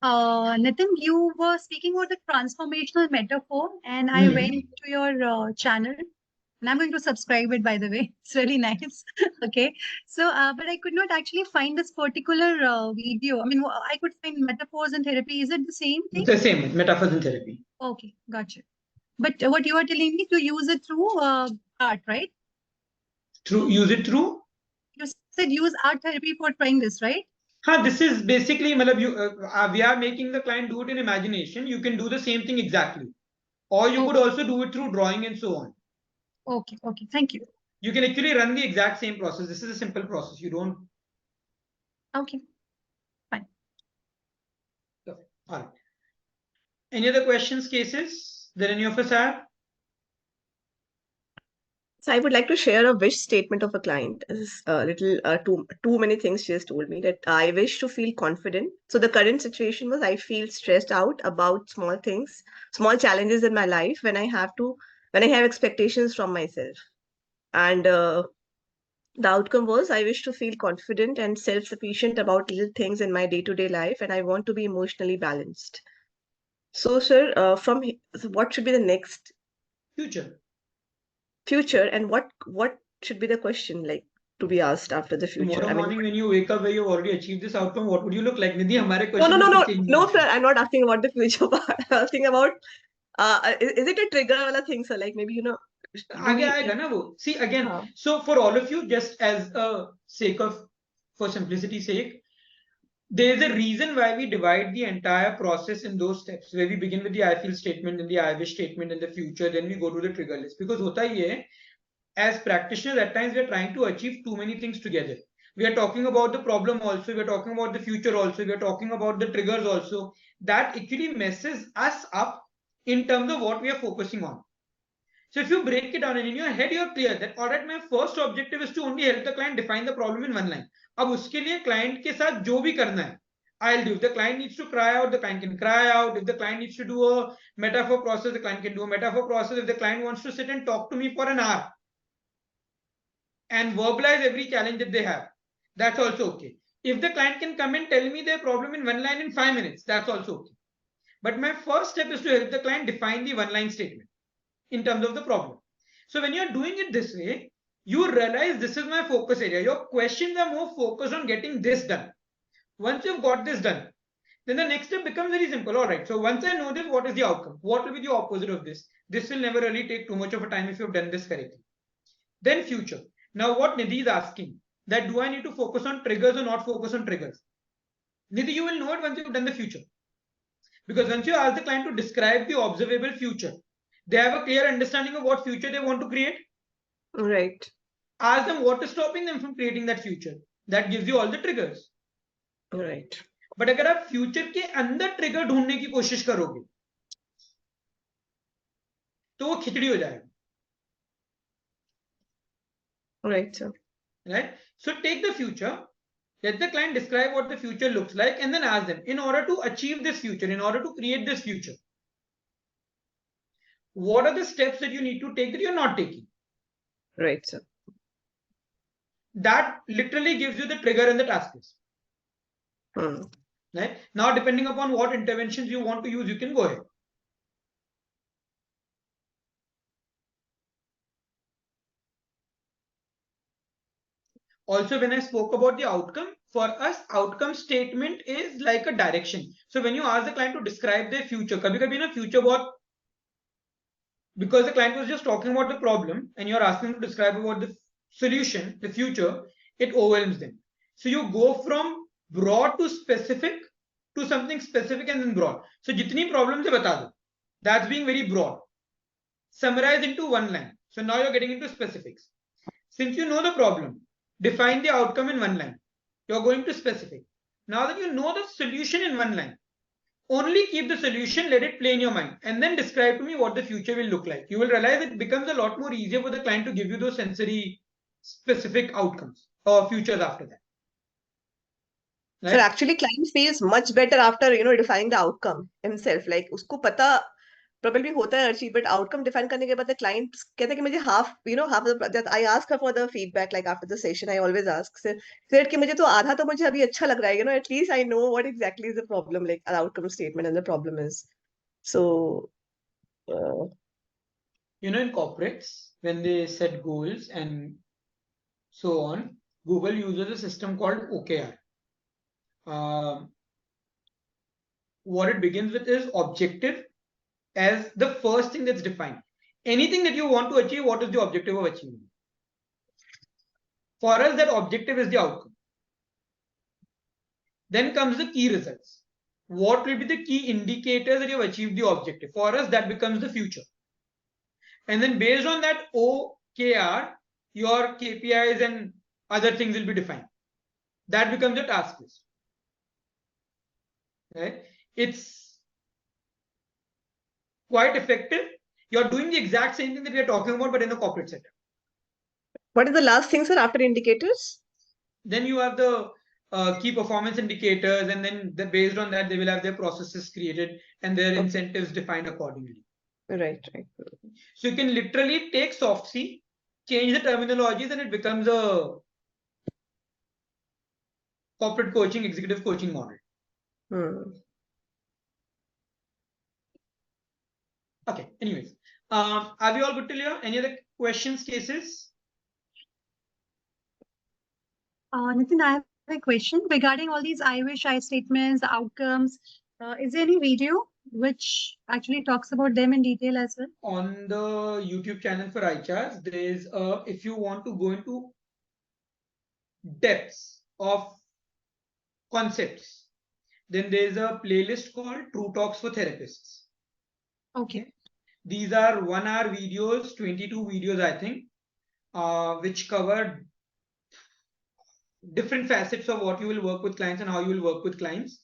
Nitin, you were speaking about the transformational metaphor, and I went to your channel, and I'm going to subscribe it, by the way. It's really nice. Okay. So, but I could not actually find this particular video. I mean, I could find metaphors and therapy. Is it the same thing? It's the same, metaphors and therapy. Okay, gotcha. But what you are telling me to use it through art, right? Use it through? You said use art therapy for trying this, right? This is basically, we are making the client do it in imagination. You can do the same thing exactly. Or you could also do it through drawing and so on. Okay, thank you. You can actually run the exact same process. This is a simple process. You don't. Okay, fine. All right. Any other questions, cases that any of us have? So I would like to share a wish statement of a client. This is a little too many things she has told me that I wish to feel confident. So the current situation was I feel stressed out about small things, small challenges in my life when I have expectations from myself. And the outcome was I wish to feel confident and self-sufficient about little things in my day-to-day life, and I want to be emotionally balanced. So, sir, so what should be the next Future. future, and what should be the question like to be asked after the future? Tomorrow I mean, morning when you wake up where you've already achieved this outcome, what would you look like? Nidhi, हमारे no, question no, में no, कुछ no, change नहीं no, होना sir. चाहिए. I'm not asking about the future part. I'm asking about is it a trigger wala thing, sir? Like maybe do आगे we? आएगा ना वो. See again. हाँ. So for all of you, just as a sake of, for simplicity's sake, there is a reason why we divide the entire process in those steps, where we begin with the I feel statement, then the I wish statement, in the future, then we go to the trigger list. Because hota ye hai, as practitioners, at times we are trying to achieve too many things together. We are talking about the problem also, we are talking about the future also, we are talking about the triggers also. That actually messes us up in terms of what we are focusing on. So if you break it down and in your head you're clear that all right, my first objective is to only help the client define the problem in one line. अब उसके लिए client के साथ जो भी करना है, I'll do. If the client needs to cry out, the client can cry out. If the client needs to do a metaphor process, the client can do a metaphor process. If the client wants to sit and talk to me for an hour and verbalize every challenge that they have, that's also okay. If the client can come and tell me their problem in one line in 5 minutes, that's also okay. But my first step is to help the client define the one line statement in terms of the problem. So when you're doing it this way, you realize this is my focus area. Your questions are more focused on getting this done. Once you've got this done, then the next step becomes very simple. All right, so once I know this, what is the outcome? What will be the opposite of this? This will never really take too much of a time if you've done this correctly. Then future. Now what Nidhi is asking, that do I need to focus on triggers or not focus on triggers? Nidhi, you will know it once you've done the future. Because once you ask the client to describe the observable future, they have a clear understanding of what future they want to create. Right. Ask them what is stopping them from creating that future. That gives you all the triggers. Right. But अगर आप future के अंदर trigger ढूंढने की कोशिश करोगे तो वो खिचड़ी हो जाएगा. Right, sir. Right? So take the future, let the client describe what the future looks like, and then ask them, in order to achieve this future, in order to create this future, what are the steps that you need to take that you're not taking? Right, sir. That literally gives you the trigger and the task list. Right? Now, depending upon what interventions you want to use, you can go ahead. Also, when I spoke about the outcome, for us, outcome statement is like a direction. So when you ask the client to describe their future, kabhi kabhi na future bahut, because the client was just talking about the problem and you're asking them to describe about the solution, the future, it overwhelms them. So you go from broad to specific to something specific and then broad. So jitni problems hai bata do. That's being very broad. Summarize into one line. So now you're getting into specifics. Since you know the problem, define the outcome in one line. You're going to specific. Now that you know the solution in one line, only keep the solution, let it play in your mind, and then describe to me what the future will look like. You will realize it becomes a lot more easier for the client to give you those sensory specific outcomes or futures after that. Right? So actually client feels much better after defining the outcome himself. Like उसको पता probably होता है हर but outcome define करने के बाद the client कहता है कि मुझे half that I ask her for the feedback like after the session I always ask said कि मुझे तो आधा तो मुझे अभी अच्छा लग रहा है at least I know what exactly is the problem like an outcome statement and the problem is so in corporates when they set goals and so on, Google uses a system called OKR. What it begins with is objective as the first thing that's defined. Anything that you want to achieve, what is the objective of achieving? For us, that objective is the outcome. Then comes the key results. What will be the key indicators that you have achieved the objective? For us, that becomes the future. And then based on that OKR, your KPIs and other things will be defined. That becomes the task list. Right? It's quite effective. You're doing the exact same thing that we are talking about, but in a corporate setup. What is the last thing, sir, after indicators? Then you have the key performance indicators, and then based on that, they will have their processes created and their Okay. incentives defined accordingly. Right. So you can literally take soft C, change the terminologies, and it becomes a corporate coaching, executive coaching model. Okay, anyways. Are we all good till here? Any other questions, cases? Nitin, I have a question regarding all these I wish, I statements, the outcomes. Is there any video which actually talks about them in detail as well? On the YouTube channel for iChars, there is if you want to go into depths of concepts, then there is a playlist called True Talks for Therapists. Okay. These are 1 hour videos, 22 videos, I think, which cover different facets of what you will work with clients and how you will work with clients.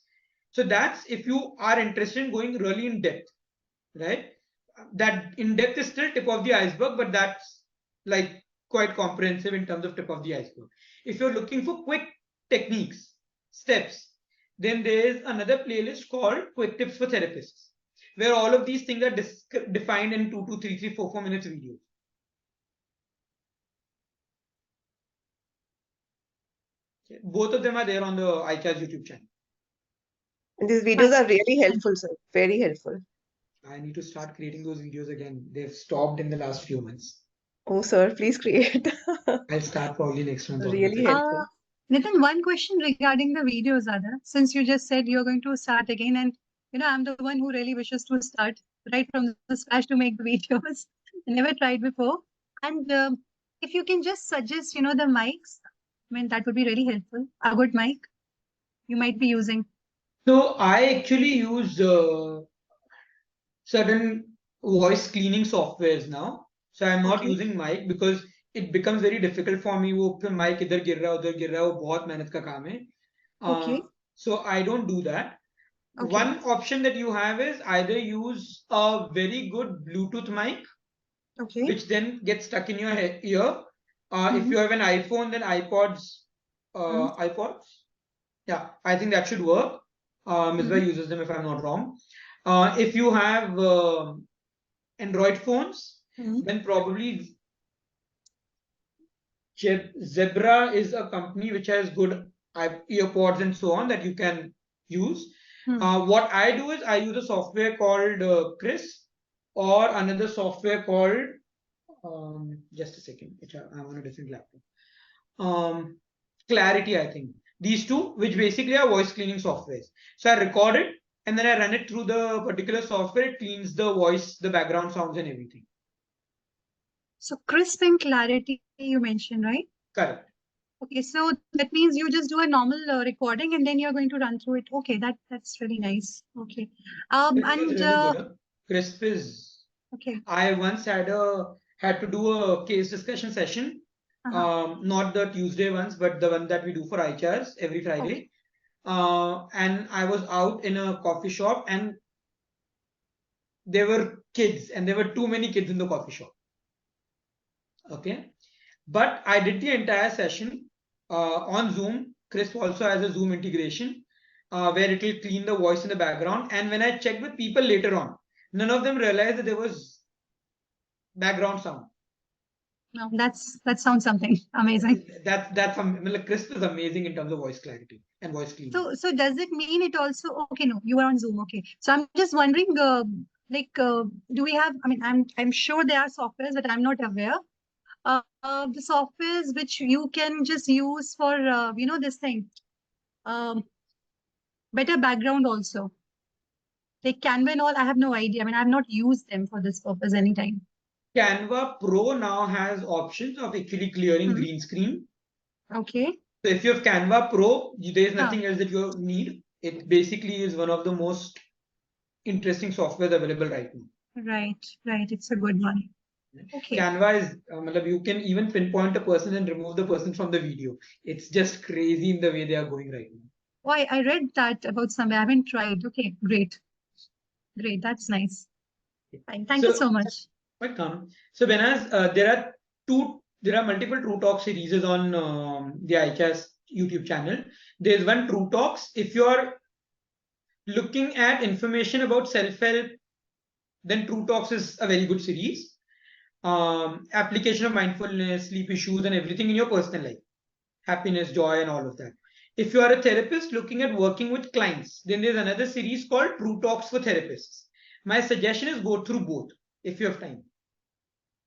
So that's if you are interested in going really in depth, right? That in depth is still tip of the iceberg, but that's like quite comprehensive in terms of tip of the iceberg. If you're looking for quick techniques, steps, then there is another playlist called Quick Tips for Therapists, where all of these things are defined in 2 to 3, 4 minutes videos. Okay. Both of them are there on the iChars YouTube channel. And these videos are really helpful, sir. Very helpful. I need to start creating those videos again. They've stopped in the last few months. Oh, sir, please create. I'll start probably next month. Really helpful. Nitin, one question regarding the videos, Ada. Since you just said you're going to start again, and I'm the one who really wishes to start right from the scratch to make the videos. I never tried before. And if you can just suggest, the mics, I mean, that would be really helpful. A good mic you might be using. So I actually use certain voice cleaning softwares now. So I'm not using mic because it becomes very difficult for me. वो फिर mic इधर गिर रहा है उधर गिर रहा है वो बहुत मेहनत का काम है. So I don't do that. One option that you have is either use a very good Bluetooth mic, which then gets stuck in your ear. If you have an iPhone, then iPods. Yeah, I think that should work. Misbah uses them if I'm not wrong. If you have Android phones, then probably Zebra is a company which has good earpods and so on that you can use. What I do is I use a software called Chris or another software called just a second, which I'm on a different laptop. Clarity, I think. These two, which basically are voice cleaning softwares. So I record it and then I run it through the particular software. It cleans the voice, the background sounds and everything. So crisp and clarity you mentioned, right? Correct. Okay, so that means you just do a normal recording and then you're going to run through it. Okay, that's really nice. Okay. And really good, Crisp is. Okay. I once had to do a case discussion session. Not the Tuesday ones, but the one that we do for iChars every Friday. And I was out in a coffee shop and there were kids and there were too many kids in the coffee shop. Okay. But I did the entire session on Zoom. Crisp also has a Zoom integration where it will clean the voice in the background. And when I checked with people later on, none of them realized that there was background sound. No, that sounds something amazing. That's Crisp is amazing in terms of voice clarity and voice cleaning. So does it mean it also? Okay, no, you are on Zoom. Okay, so I'm just wondering, do we have? I mean, I'm sure there are softwares that I'm not aware. The softwares which you can just use for this thing, better background also. Like Canva and all, I have no idea. I mean, I've not used them for this purpose anytime. Canva Pro now has options of actually clearing green screen. Okay. So if you have Canva Pro, there's nothing else that you need. It basically is one of the most interesting software available right now. Right. It's a good one. Okay. Canva is, you can even pinpoint a person and remove the person from the video. It's just crazy in the way they are going right now. Oh, I read that about somewhere. I haven't tried. Okay, great. That's nice. Fine. Thank you so much. Welcome. So Benas, there are two there are multiple True Talk series on the iCast YouTube channel. There's one True Talks. If you're looking at information about self-help, then True Talks is a very good series. Application of mindfulness, sleep issues, and everything in your personal life, happiness, joy, and all of that. If you are a therapist looking at working with clients, then there's another series called True Talks for Therapists. My suggestion is go through both if you have time,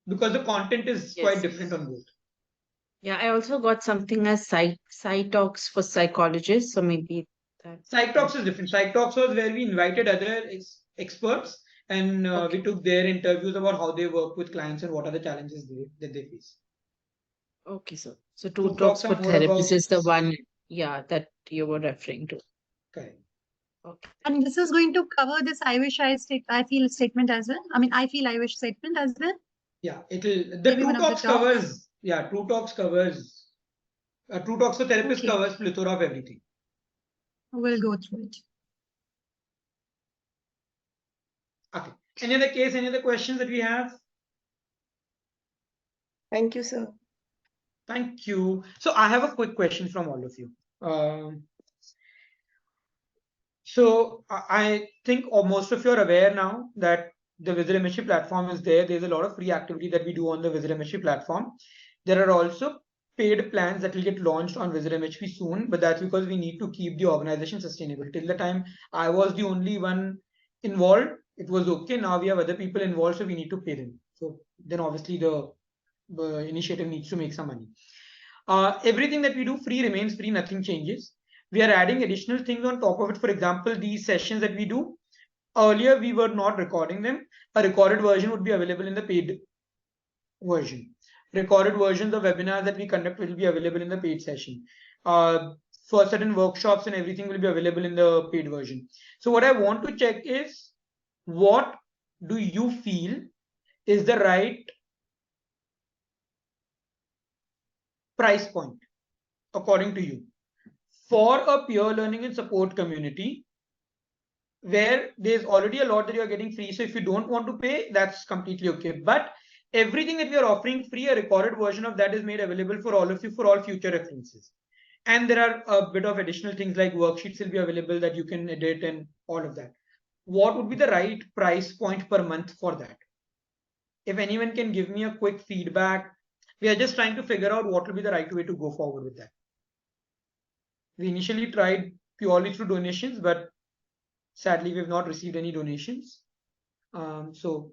because the content is quite different on both. Yeah, I also got something as Psy Talks for psychologists, so maybe that. Psych Talks is different. Psych Talks was where we invited other experts and we took their interviews about how they work with clients and what are the challenges that they face. Okay, so True True Talks Talks are for more Therapists about. is the one, yeah, that you were referring to. Correct. Okay. And this is going to cover this I wish I feel statement as well. I mean, I feel I wish statement as well. Yeah, the Maybe True one of the Talks talks. covers. Yeah, True Talks covers. True Talks for Therapists Okay. covers plethora of everything. We'll go through it. Okay. Any other case? Any other questions that we have? Thank you, sir. Thank you. So I have a quick question from all of you. So I think most of you are aware now that the Visit MHP platform is there. There's a lot of free activity that we do on the Visit MHP platform. There are also paid plans that will get launched on Visit MHP soon, but that's because we need to keep the organization sustainable. Till the time I was the only one involved, it was okay. Now we have other people involved, so we need to pay them. So then obviously the initiative needs to make some money. Everything that we do free remains free, nothing changes. We are adding additional things on top of it. For example, these sessions that we do, earlier we were not recording them. A recorded version would be available in the paid version. Recorded versions of webinars that we conduct will be available in the paid session. For certain workshops and everything will be available in the paid version. So what I want to check is, what do you feel is the right price point according to you for a peer learning and support community where there's already a lot that you're getting free? So if you don't want to pay, that's completely okay. But everything that we are offering free, a recorded version of that is made available for all of you for all future references. And there are a bit of additional things like worksheets will be available that you can edit and all of that. What would be the right price point per month for that? If anyone can give me a quick feedback, we are just trying to figure out what will be the right way to go forward with that. We initially tried purely through donations, but sadly, we've not received any donations. So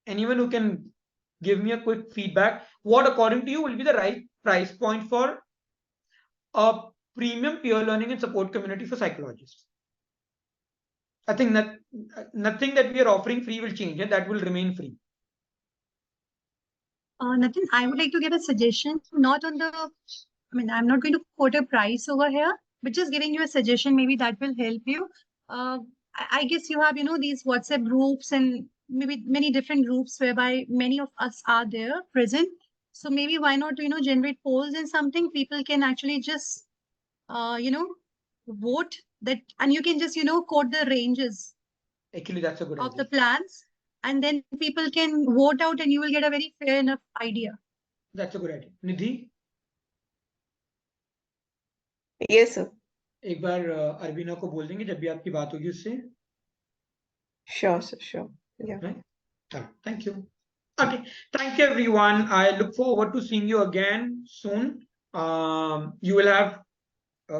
anyone who can give me a quick feedback, what according to you will be the right price point for a premium peer learning and support community for psychologists? I think that nothing that we are offering free will change, and that will remain free. Nathan, I would like to give a suggestion, not on the, I mean, I'm not going to quote a price over here, but just giving you a suggestion, maybe that will help you. I guess you have, these WhatsApp groups and maybe many different groups whereby many of us are there present. So maybe why not, generate polls and something people can actually just, vote that, and you can just, quote the ranges Actually, that's a good of idea. the plans, and then people can vote out and you will get a very fair enough idea. That's a good idea. Nidhi, Yes, sir. एक बार अरबीना को बोल देंगे जब भी आपकी बात होगी उससे. Sure, sir. Sure. Yeah. Right? Thank you. Okay. Thank you, everyone. I look forward to seeing you again soon. You will have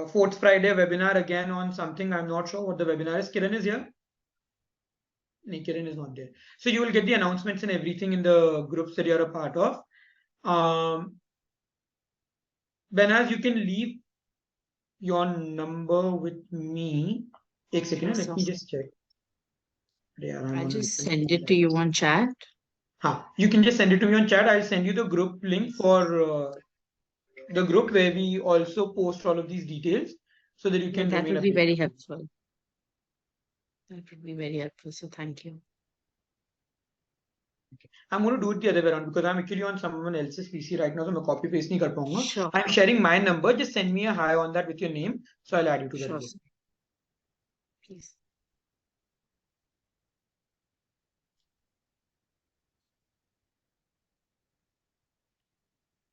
fourth Friday webinar again on something. I'm not sure what the webinar is. Kiran is here. No, Kiran is not there. So you will get the announcements and everything in the groups that you're a part of. Benaz, you can leave your number with me. Ek second, let me just check. I'll just send it to you on chat. You can just send it to me on chat. I'll send you the group link for the group where we also post all of these details so that you can That remain would be very updated. helpful. That would be very helpful. So thank you. Okay. I'm going to do it the other way around because I'm actually on someone else's PC right now, so मैं copy paste नहीं कर पाऊंगा. Sure. I'm sharing my number. Just send me a hi on that with your name, so I'll add you to that Sure. group. Please.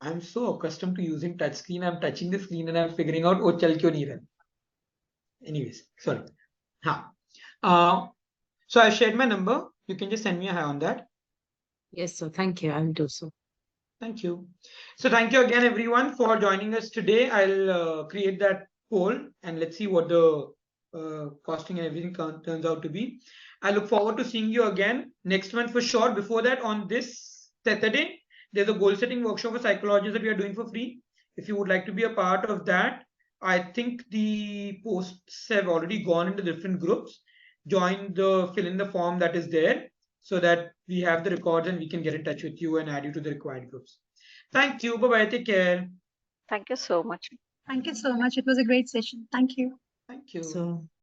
I'm so accustomed to using touch screen. I'm touching the screen and I'm figuring out, oh, chal kyun nahi raha. Anyways, sorry. So I shared my number. You can just send me a hi on that. Yes, sir. Thank you. I will do so. Thank you. So thank you again, everyone, for joining us today. I'll create that poll and let's see what the costing and everything turns out to be. I look forward to seeing you again next month for sure. Before that, on this Saturday, there's a goal setting workshop for psychologists that we are doing for free. If you would like to be a part of that, I think the posts have already gone into different groups. Fill in the form that is there, so that we have the records and we can get in touch with you and add you to the required groups. Thank you. Bye bye. Take care. Thank you so much. Thank you so much. It was a great session. Thank you. Thank you. So